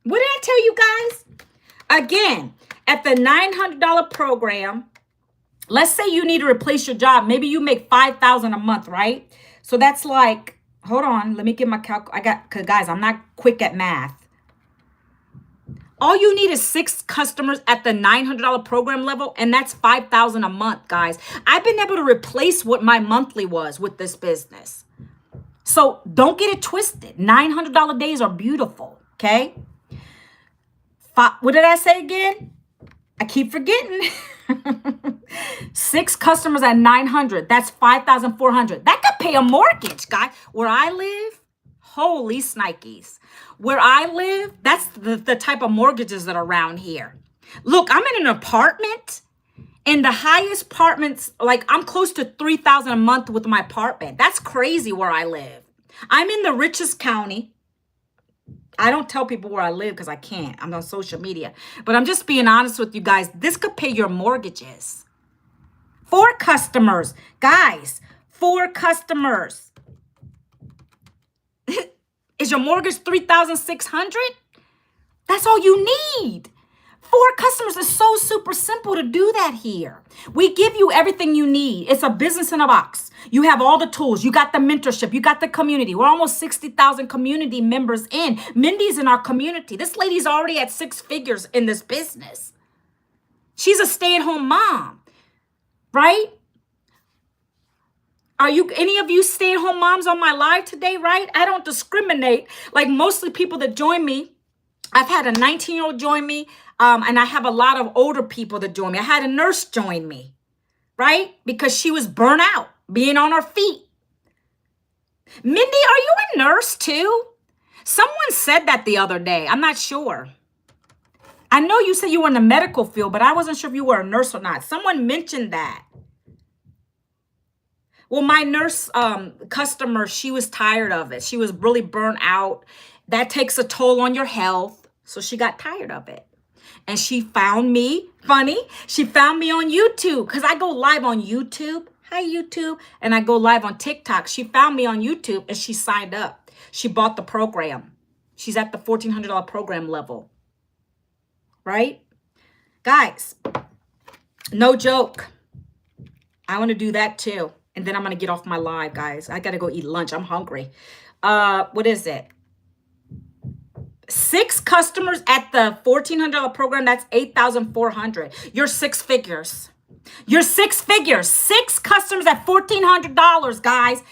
What did I tell you guys? Again, at the $900 program, let's say you need to replace your job. Maybe you make $5,000 a month, right? So that's like, hold on, let me get my cause guys, I'm not quick at math. All you need is 6 customers at the $900 program level, and that's $5,000 a month, guys. I've been able to replace what my monthly was with this business. So don't get it twisted. $900 days are beautiful, okay? What did I say again? I keep forgetting. 6 customers at 900. That's 5,400. That could pay a mortgage, guy. Where I live, holy snikes. Where I live, that's the type of mortgages that are around here. Look, I'm in an apartment, and the highest apartments, like I'm close to 3,000 a month with my apartment. That's crazy where I live. I'm in the richest county. I don't tell people where I live because I can't. I'm on social media. But I'm just being honest with you guys. This could pay your mortgages. 4 customers. Guys, 4 customers. Is your mortgage 3,600? That's all you need. 4 customers is so super simple to do that here. We give you everything you need. It's a business in a box. You have all the tools. You got the mentorship. You got the community. We're almost 60,000 community members in. Mindy's in our community. This lady's already at 6 figures in this business. She's a stay-at-home mom, right? Are you any of you stay-at-home moms on my live today, right? I don't discriminate. Like mostly people that join me, I've had a 19-year-old join me, and I have a lot of older people that join me. I had a nurse join me, right? Because she was burnt out, being on her feet. Mindy, are you a nurse too? Someone said that the other day. I'm not sure. I know you said you were in the medical field, but I wasn't sure if you were a nurse or not. Someone mentioned that. Well, my nurse customer, she was tired of it. She was really burnt out. That takes a toll on your health. So she got tired of it. And she found me, funny, she found me on YouTube because I go live on YouTube. Hi, YouTube. And I go live on TikTok. She found me on YouTube and she signed up. She bought the program. She's at the $1,400 program level. Right? Guys, no joke. I want to do that too. And then I'm going to get off my live, guys. I got to go eat lunch. I'm hungry. What is it? 6 customers at the $1,400 program. That's 8,400. You're 6 figures. You're 6 figures. 6 customers at $1,400, guys.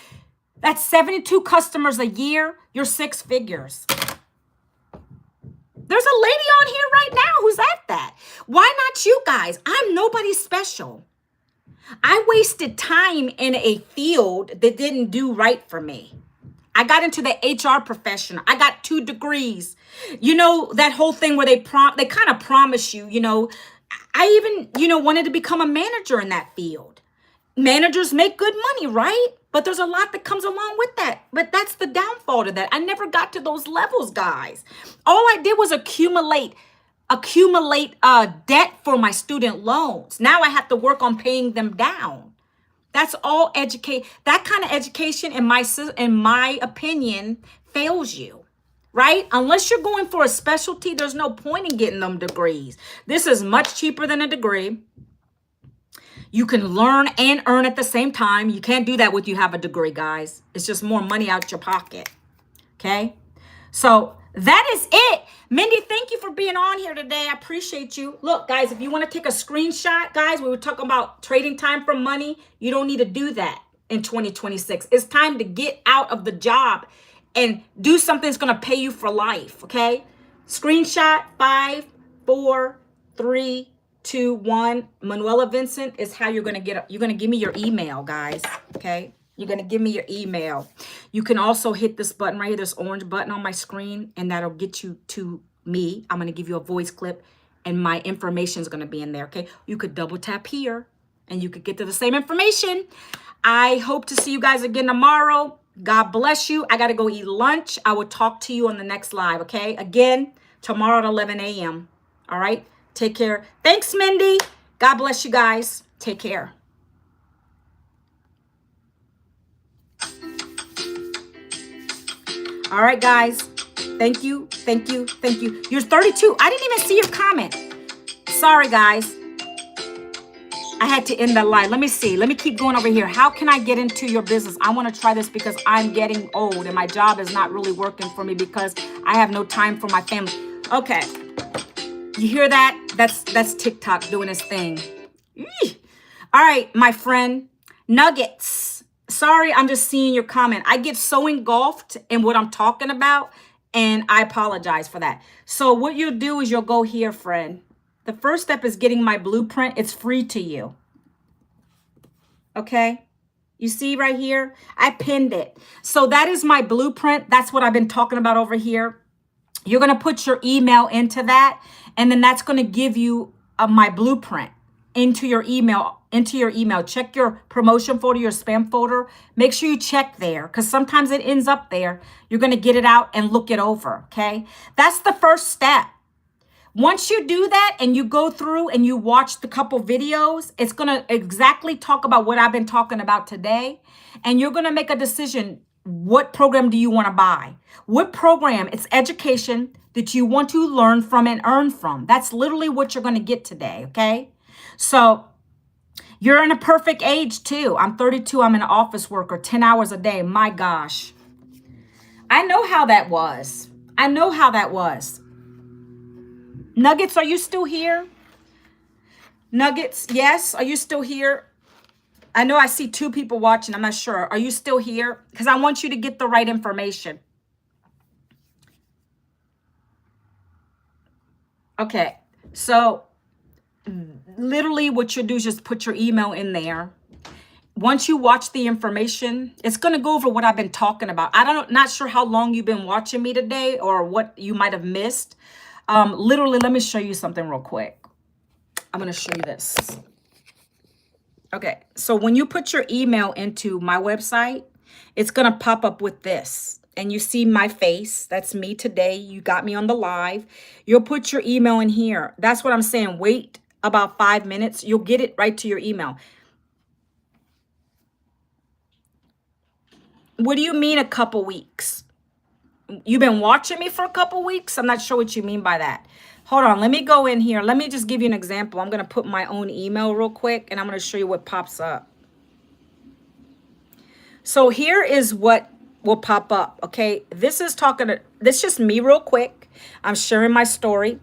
That's 72 customers a year. You're 6 figures. There's a lady on here right now who's at that. Why not you guys? I'm nobody special. I wasted time in a field that didn't do right for me. I got into the HR profession. I got 2 degrees. You know, that whole thing where they kind of promise you, I even, wanted to become a manager in that field. Managers make good money, right? But there's a lot that comes along with that. But that's the downfall to that. I never got to those levels, guys. All I did was accumulate debt for my student loans. Now I have to work on paying them down. That's all that kind of education, in my opinion, fails you, right? Unless you're going for a specialty, there's no point in getting them degrees. This is much cheaper than a degree. You can learn and earn at the same time. You can't do that with you have a degree, guys. It's just more money out your pocket, okay? So that is it. Mindy, thank you for being on here today. I appreciate you. Look, guys, if you want to take a screenshot, guys, we were talking about trading time for money. You don't need to do that in 2026. It's time to get out of the job and do something that's going to pay you for life, okay? Screenshot 5, 4, 3, 2, 1. Manuela Vincent is how you're going to give me your email, guys, okay? You're going to give me your email. You can also hit this button right here, this orange button on my screen, and that'll get you to me. I'm going to give you a voice clip, and my information is going to be in there, okay? You could double tap here, and you could get to the same information. I hope to see you guys again tomorrow. God bless you. I got to go eat lunch. I will talk to you on the next live, okay? Again, tomorrow at 11 a.m. All right? Take care. Thanks, Mindy. God bless you guys. Take care. All right, guys. Thank you. Thank you. Thank you. You're 32. I didn't even see your comment. Sorry, guys. I had to end the live. Let me see. Let me keep going over here. How can I get into your business? I want to try this because I'm getting old and my job is not really working for me because I have no time for my family. Okay. You hear that? That's TikTok doing its thing. Eesh. All right, my friend. Nuggets. Sorry, I'm just seeing your comment. I get so engulfed in what I'm talking about, and I apologize for that. So what you'll do is you'll go here, friend. The first step is getting my blueprint. It's free to you. Okay? You see right here? I pinned it. So that is my blueprint. That's what I've been talking about over here. You're going to put your email into that, and then that's going to give you my blueprint into your email. Check your promotion folder, your spam folder. Make sure you check there, because sometimes it ends up there. You're going to get it out and look it over. Okay? That's the first step. Once you do that and you go through and you watch the couple videos, it's going to exactly talk about what I've been talking about today. And you're going to make a decision. What program do you want to buy? What program? It's education that you want to learn from and earn from. That's literally what you're going to get today. Okay. So you're in a perfect age too. I'm 32. I'm an office worker, 10 hours a day. My gosh. I know how that was. Nuggets, are you still here? Nuggets, yes. Are you still here? I know I see 2 people watching. I'm not sure. Are you still here? Because I want you to get the right information. Okay. So literally what you do is just put your email in there. Once you watch the information, it's going to go over what I've been talking about. Not sure how long you've been watching me today or what you might have missed. Literally, let me show you something real quick. I'm going to show you this. Okay, so when you put your email into my website, it's going to pop up with this. And you see my face. That's me today. You got me on the live. You'll put your email in here. That's what I'm saying. Wait about 5 minutes. You'll get it right to your email. What do you mean a couple weeks? You've been watching me for a couple weeks? I'm not sure what you mean by that. Hold on. Let me go in here. Let me just give you an example. I'm going to put my own email real quick, and I'm going to show you what pops up. So here is what will pop up. Okay. This is just me real quick. I'm sharing my story.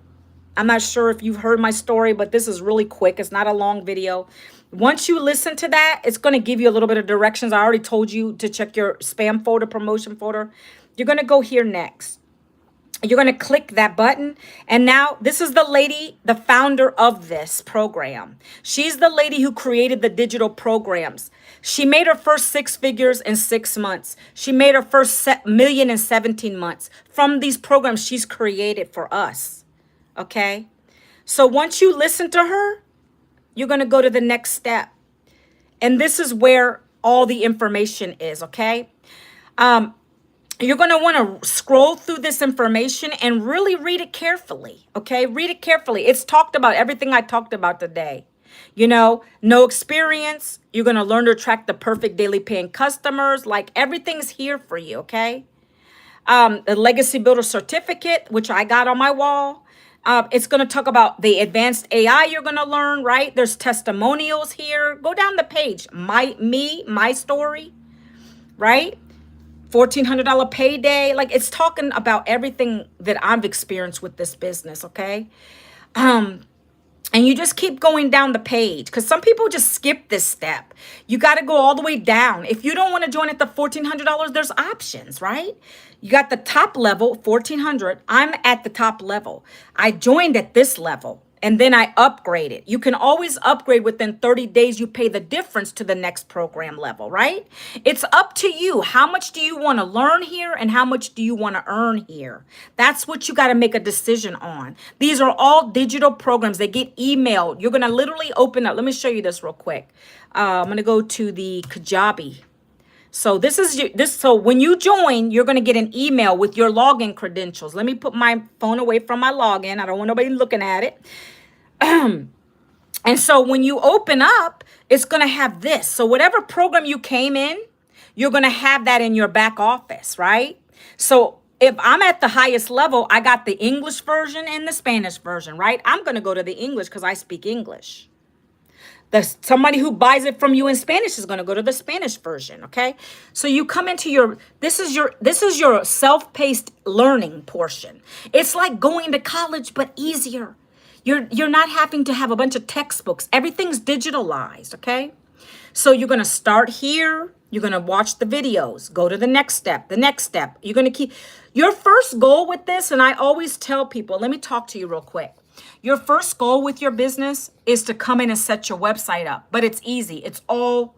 I'm not sure if you've heard my story, but this is really quick. It's not a long video. Once you listen to that, it's going to give you a little bit of directions. I already told you to check your spam folder, promotion folder. You're going to go here next. You're going to click that button. And now this is the lady, the founder of this program. She's the lady who created the digital programs. She made her first 6 figures in 6 months. She made her first million in 17 months from these programs she's created for us. Okay. So once you listen to her, you're going to go to the next step. And this is where all the information is. Okay. You're going to want to scroll through this information and really read it carefully. Okay. Read it carefully. It's talked about everything I talked about today. No experience. You're going to learn to attract the perfect daily paying customers. Like everything's here for you. Okay. The legacy builder certificate, which I got on my wall. It's going to talk about the advanced AI you're going to learn, right? There's testimonials here. Go down the page. My story, right? $1,400 payday. Like it's talking about everything that I've experienced with this business. Okay. And you just keep going down the page because some people just skip this step. You got to go all the way down. If you don't want to join at the $1,400, there's options, right? You got the top level, $1,400. I'm at the top level. I joined at this level and then I upgraded. You can always upgrade within 30 days. You pay the difference to the next program level, right? It's up to you. How much do you want to learn here and how much do you want to earn here? That's what you got to make a decision on. These are all digital programs. They get emailed. You're going to literally open up. Let me show you this real quick. I'm going to go to the Kajabi. So so when you join, you're going to get an email with your login credentials. Let me put my phone away from my login. I don't want nobody looking at it. And so when you open up, it's going to have this. So whatever program you came in, you're going to have that in your back office, right? So if I'm at the highest level, I got the English version and the Spanish version, right? I'm going to go to the English because I speak English. Somebody who buys it from you in Spanish is going to go to the Spanish version. Okay. So you come into this is your self-paced learning portion. It's like going to college, but easier. You're not having to have a bunch of textbooks. Everything's digitalized. Okay. So you're going to start here. You're going to watch the videos, go to the next step, You're going to keep your first goal with this. And I always tell people, let me talk to you real quick. Your first goal with your business is to come in and set your website up, but it's easy. It's all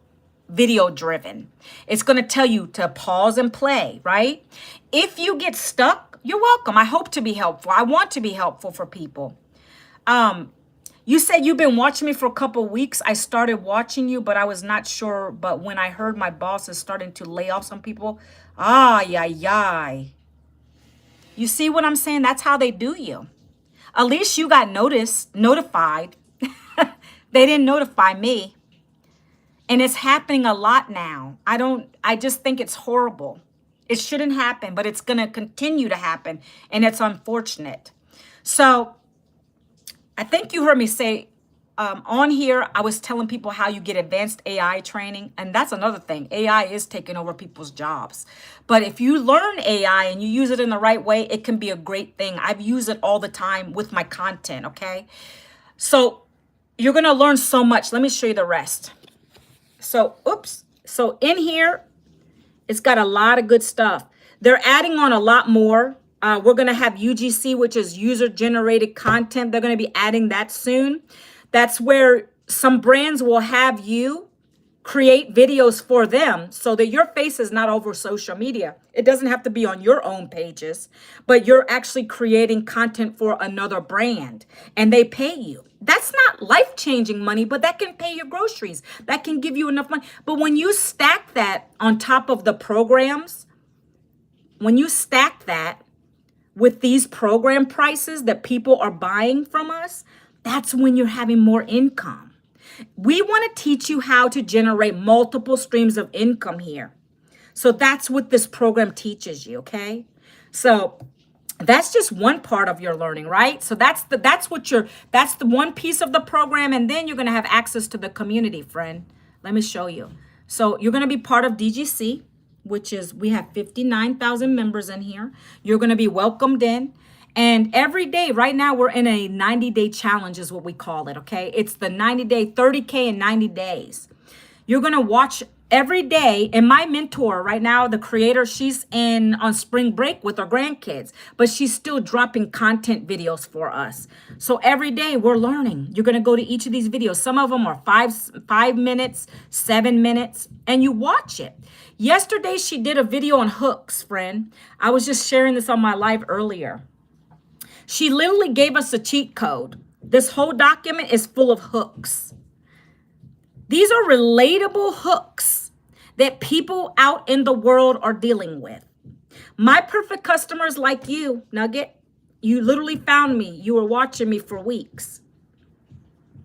video driven. It's going to tell you to pause and play, right? If you get stuck, you're welcome. I hope to be helpful. I want to be helpful for people. You said you've been watching me for a couple of weeks. I started watching you, but I was not sure. But when I heard my boss is starting to lay off some people, yeah. You see what I'm saying? That's how they do you. At least you got notified. They didn't notify me. And it's happening a lot now. I just think it's horrible. It shouldn't happen, but it's going to continue to happen. And it's unfortunate. So I think you heard me say on here, I was telling people how you get advanced AI training. And that's another thing. AI is taking over people's jobs. But if you learn AI and you use it in the right way, it can be a great thing. I've used it all the time with my content, okay? So you're going to learn so much. Let me show you the rest. So in here, it's got a lot of good stuff. They're adding on a lot more. We're going to have UGC, which is user-generated content. They're going to be adding that soon. That's where some brands will have you create videos for them so that your face is not over social media. It doesn't have to be on your own pages, but you're actually creating content for another brand and they pay you. That's not life-changing money, but that can pay your groceries. That can give you enough money. But when you stack that on top of the programs, when you stack that with these program prices that people are buying from us, that's when you're having more income. We want to teach you how to generate multiple streams of income here. So that's what this program teaches you, okay? So that's just one part of your learning, right? So that's the one piece of the program, and then you're going to have access to the community, friend. Let me show you. So you're going to be part of DGC, which is we have 59,000 members in here. You're going to be welcomed in. And every day, right now, we're in a 90-day challenge is what we call it, okay? It's the 90-day, 30K in 90 days. You're going to watch every day. And my mentor right now, the creator, she's on spring break with her grandkids, but she's still dropping content videos for us. So every day we're learning. You're going to go to each of these videos. Some of them are 5 minutes, 7 minutes, and you watch it. Yesterday, she did a video on hooks, friend. I was just sharing this on my live earlier. She literally gave us a cheat code. This whole document is full of hooks. These are relatable hooks that people out in the world are dealing with. My perfect customers like you, Nugget, you literally found me. You were watching me for weeks.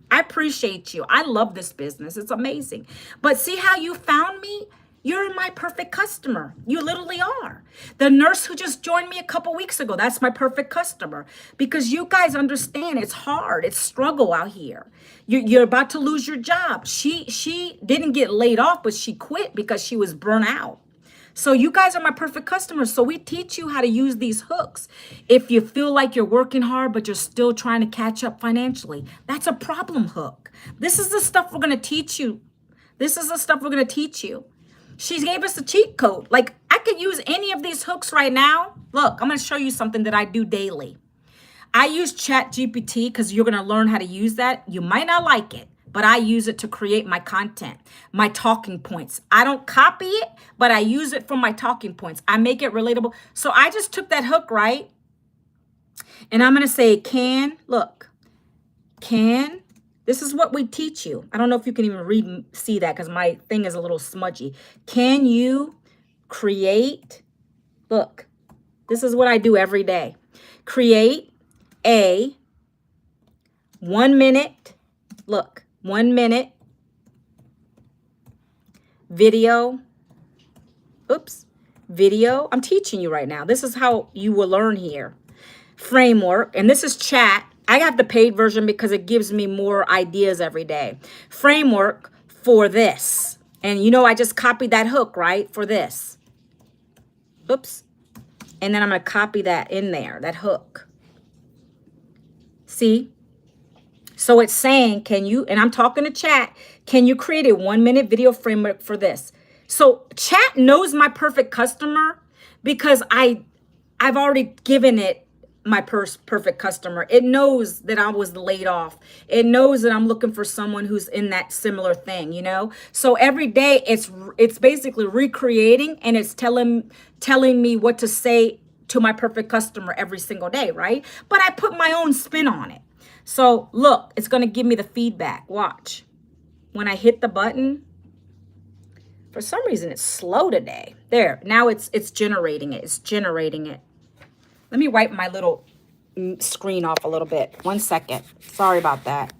I appreciate you. I love this business. It's amazing. But see how you found me? You're my perfect customer. You literally are. The nurse who just joined me a couple weeks ago, that's my perfect customer. Because you guys understand it's hard. It's struggle out here. You're about to lose your job. She didn't get laid off, but she quit because she was burnt out. So you guys are my perfect customers. So we teach you how to use these hooks. If you feel like you're working hard, but you're still trying to catch up financially, that's a problem hook. This is the stuff we're going to teach you. She gave us a cheat code. Like, I could use any of these hooks right now. Look, I'm going to show you something that I do daily. I use ChatGPT because you're going to learn how to use that. You might not like it, but I use it to create my content, my talking points. I don't copy it, but I use it for my talking points. I make it relatable. So I just took that hook, right? And I'm going to say, this is what we teach you. I don't know if you can even see that because my thing is a little smudgy. Can you create, look, this is what I do every day. Create a 1 minute, 1 minute video. Video. I'm teaching you right now. This is how you will learn here. Framework, and this is chat. I got the paid version because it gives me more ideas every day. Framework for this. And you know, I just copied that hook, right? For this. And then I'm going to copy that in there, that hook. See? So it's saying, can you, and I'm talking to chat, can you create a 1 minute video framework for this? So chat knows my perfect customer because I've already given it my perfect customer. It knows that I was laid off. It knows that I'm looking for someone who's in that similar thing, you know? So every day it's basically recreating, and it's telling me what to say to my perfect customer every single day, right? But I put my own spin on it. So look, it's going to give me the feedback. Watch. When I hit the button, for some reason it's slow today. There, now it's generating it. It's generating it. Let me wipe my little screen off a little bit. 1 second. Sorry about that.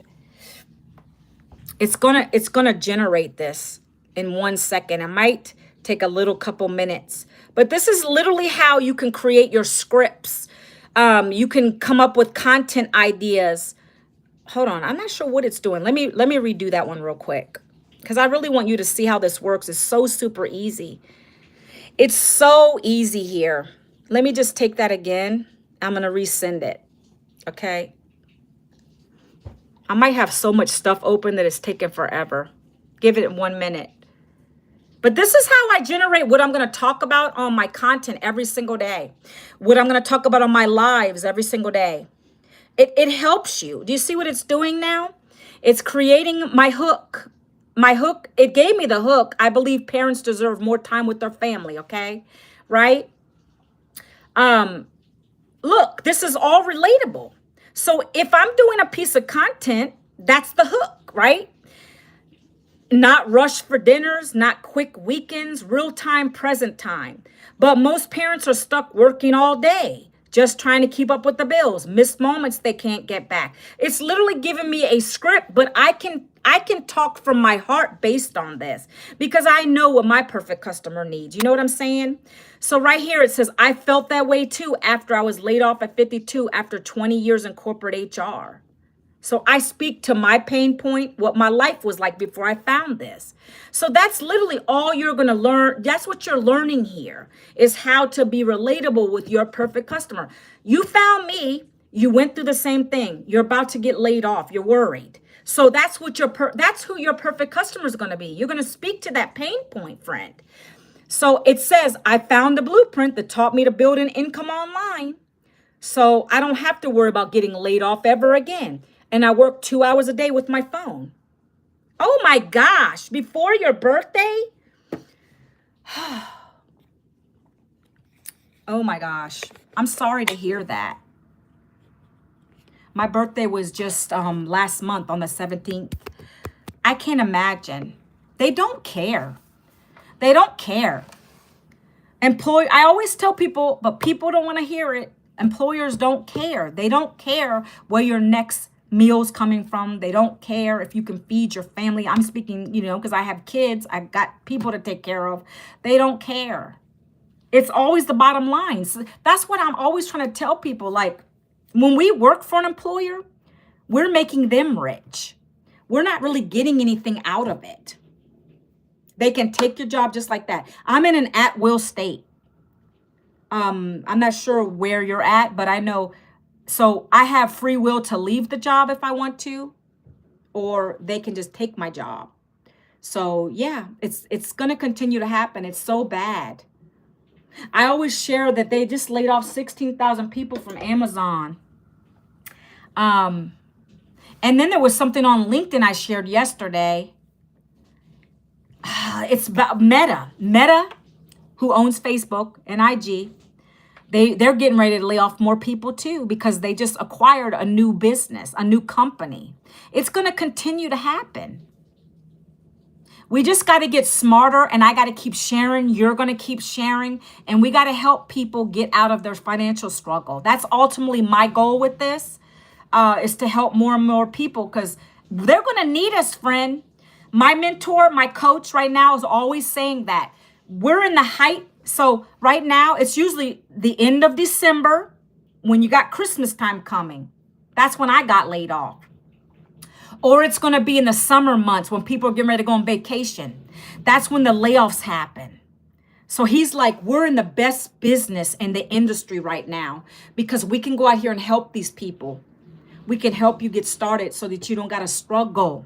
It's gonna generate this in 1 second. It might take a little couple minutes, but this is literally how you can create your scripts. You can come up with content ideas. Hold on, I'm not sure what it's doing. Let me redo that one real quick, because I really want you to see how this works. It's so super easy. It's so easy here. Let me just take that again. I'm going to resend it. Okay. I might have so much stuff open that it's taking forever. Give it 1 minute. But this is how I generate what I'm going to talk about on my content every single day. What I'm going to talk about on my lives every single day. It helps you. Do you see what it's doing now? It's creating my hook. My hook, it gave me the hook. I believe parents deserve more time with their family, okay? Right? Look, this is all relatable. So if I'm doing a piece of content, that's the hook, right? Not rush for dinners, not quick weekends, real time, present time. But most parents are stuck working all day, just trying to keep up with the bills, missed moments they can't get back. It's literally giving me a script, but I can talk from my heart based on this, because I know what my perfect customer needs. You know what I'm saying? So right here, it says, I felt that way too after I was laid off at 52 after 20 years in corporate HR. So I speak to my pain point, what my life was like before I found this. So that's literally all you're going to learn. That's what you're learning here, is how to be relatable with your perfect customer. You found me. You went through the same thing. You're about to get laid off. You're worried. So that's what that's who your perfect customer is going to be. You're going to speak to that pain point, friend. So it says, I found the blueprint that taught me to build an income online. So I don't have to worry about getting laid off ever again. And I work 2 hours a day with my phone. Oh my gosh, before your birthday? Oh my gosh, I'm sorry to hear that. My birthday was just last month on the 17th. I can't imagine. They don't care. They don't care. I always tell people, but people don't want to hear it. Employers don't care. They don't care where your next meal's coming from. They don't care if you can feed your family. I'm speaking, because I have kids. I've got people to take care of. They don't care. It's always the bottom line. So that's what I'm always trying to tell people. Like, when we work for an employer, we're making them rich. We're not really getting anything out of it. They can take your job just like that. I'm in an at-will state. I'm not sure where you're at, but I know. So I have free will to leave the job if I want to, or they can just take my job. So yeah, it's going to continue to happen. It's so bad. I always share that they just laid off 16,000 people from Amazon. And then there was something on LinkedIn I shared yesterday. It's about Meta, who owns Facebook and IG. They're getting ready to lay off more people too, because they just acquired a new business, a new company. It's going to continue to happen. We just got to get smarter, and I got to keep sharing. You're going to keep sharing, and we got to help people get out of their financial struggle. That's ultimately my goal with this, is to help more and more people, because they're going to need us, friend. My mentor, my coach right now is always saying that we're in the height. So right now, it's usually the end of December when you got Christmas time coming. That's when I got laid off. Or it's going to be in the summer months when people are getting ready to go on vacation. That's when the layoffs happen. So he's like, we're in the best business in the industry right now, because we can go out here and help these people. We can help you get started so that you don't got to struggle.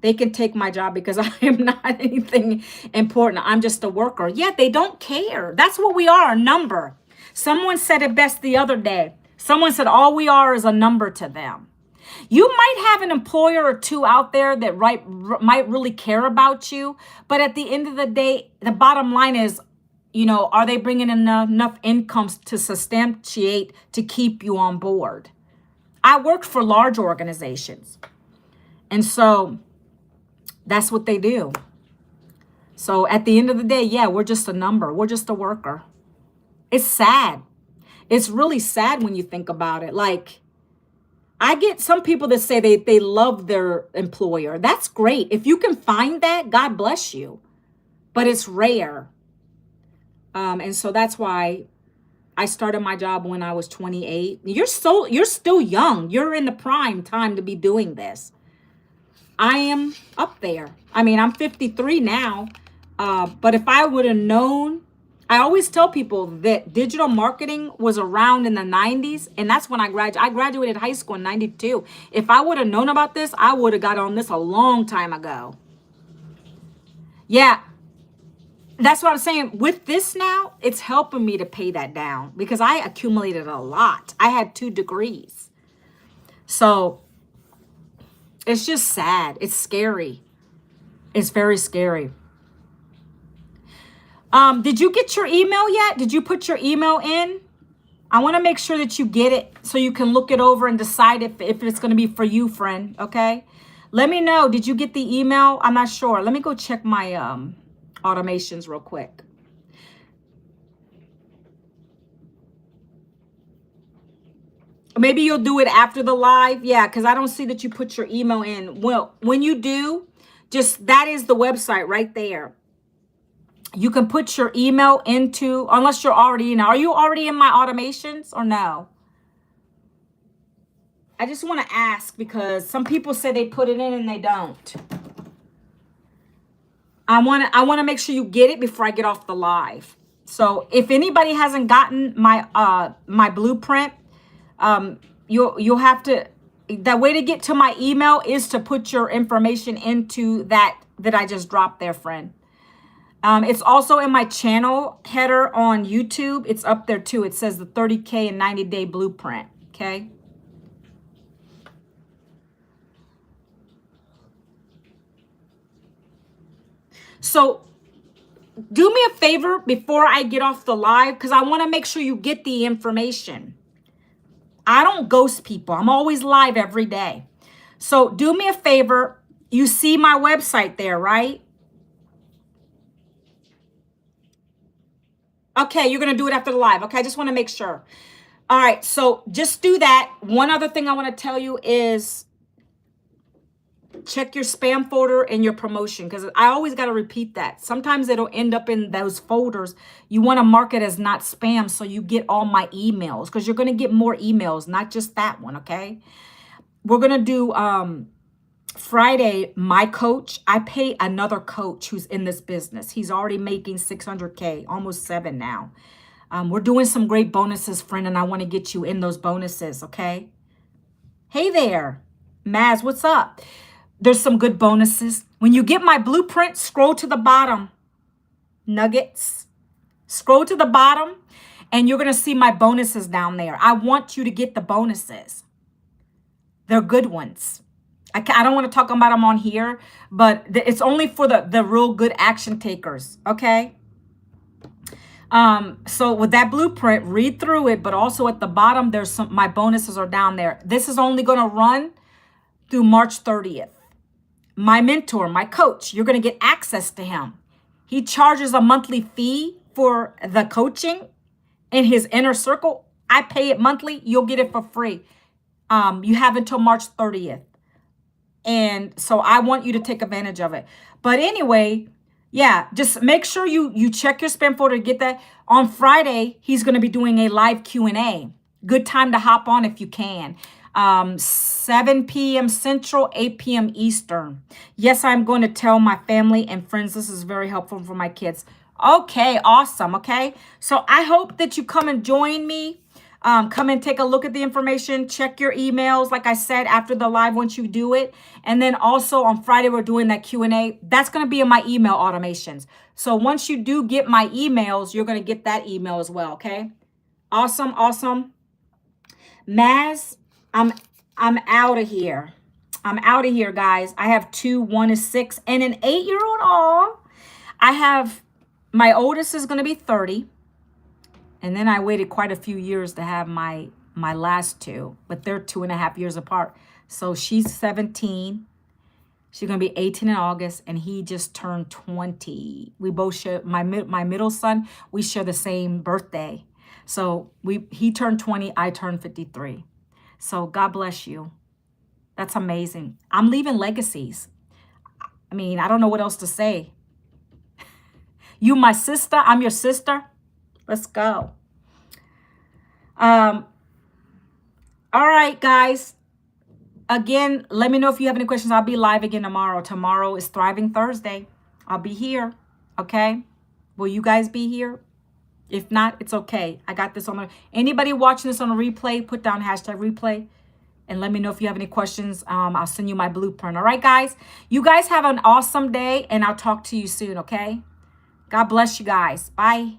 They can take my job because I am not anything important. I'm just a worker. Yeah, they don't care. That's what we are, a number. Someone said it best the other day. Someone said all we are is a number to them. You might have an employer or two out there that might really care about you, but at the end of the day, the bottom line is, are they bringing in enough incomes to substantiate to keep you on board? I worked for large organizations, and so that's what they do. So at the end of the day, yeah, we're just a number. We're just a worker. It's sad. It's really sad when you think about it. Like, I get some people that say they love their employer. That's great. If you can find that, God bless you. But it's rare. And so that's why I started my job when I was 28. You're still young. You're in the prime time to be doing this. I am up there. I mean, I'm 53 now. But if I would have known, I always tell people that digital marketing was around in the 90s, and that's when I graduated high school in 92. If I would have known about this, I would have got on this a long time ago. Yeah, that's what I'm saying. With this now, it's helping me to pay that down because I accumulated a lot. I had 2 degrees. So it's just sad. It's scary. It's very scary. Did you get your email yet? Did you put your email in? I want to make sure that you get it so you can look it over and decide if it's going to be for you, friend. Okay. Let me know. Did you get the email? I'm not sure. Let me go check my automations real quick. Maybe you'll do it after the live. Yeah, because I don't see that you put your email in. Well, when you do, that is the website right there. You can put your email into, unless you're already in. Are you already in my automations or no? I just want to ask because some people say they put it in and they don't. I want to make sure you get it before I get off the live. So if anybody hasn't gotten my blueprint, you'll have to. The way to get to my email is to put your information into that I just dropped there, friend. It's also in my channel header on YouTube. It's up there too. It says the 30K and 90-day blueprint. Okay. So do me a favor before I get off the live, because I want to make sure you get the information. I don't ghost people. I'm always live every day. So do me a favor. You see my website there, right? Okay, you're going to do it after the live. Okay, I just want to make sure. All right, so just do that. One other thing I want to tell you is check your spam folder and your promotion, because I always got to repeat that. Sometimes it'll end up in those folders. You want to mark it as not spam so you get all my emails, because you're going to get more emails, not just that one, okay? We're going to do Friday, my coach. I pay another coach who's in this business. He's already making 600K, almost 7 now. We're doing some great bonuses, friend, and I want to get you in those bonuses, okay? Hey there, Maz, what's up? There's some good bonuses. When you get my blueprint, scroll to the bottom. Nuggets. Scroll to the bottom, and you're going to see my bonuses down there. I want you to get the bonuses. They're good ones. I don't want to talk about them on here, but it's only for the real good action takers, okay? So with that blueprint, read through it, but also at the bottom, there's my bonuses are down there. This is only going to run through March 30th. My mentor, my coach, you're going to get access to him. He charges a monthly fee for the coaching in his inner circle. I pay it monthly. You'll get it for free. You have until March 30th. And so I want you to take advantage of it. But anyway, yeah, just make sure you check your spam folder to get that. On Friday, he's going to be doing a live Q&A. Good time to hop on if you can. 7 p.m. Central, 8 p.m. Eastern. Yes, I'm going to tell my family and friends. This is very helpful for my kids. Okay, awesome. Okay, so I hope that you come and join me. Come and take a look at the information. Check your emails, like I said, after the live once you do it. And then also on Friday, we're doing that Q&A. That's going to be in my email automations. So once you do get my emails, you're going to get that email as well, okay? Awesome, awesome. Maz, I'm out of here. I'm out of here, guys. I have two, one is 6, and an 8-year-old. Aw. I have, my oldest is going to be 30. And then I waited quite a few years to have my last two, but they're 2.5 years apart. So she's 17. She's going to be 18 in August, and he just turned 20. We both share, my middle son, we share the same birthday. So he turned 20, I turned 53. So God bless you. That's amazing. I'm leaving legacies. I mean, I don't know what else to say. You my sister, I'm your sister. Let's go. All right, guys. Again, let me know if you have any questions. I'll be live again tomorrow. Tomorrow is Thriving Thursday. I'll be here. Okay? Will you guys be here? If not, it's okay. I got this on the... Anybody watching this on a replay, put down #replay. And let me know if you have any questions. I'll send you my blueprint. All right, guys? You guys have an awesome day, and I'll talk to you soon, okay? God bless you guys. Bye.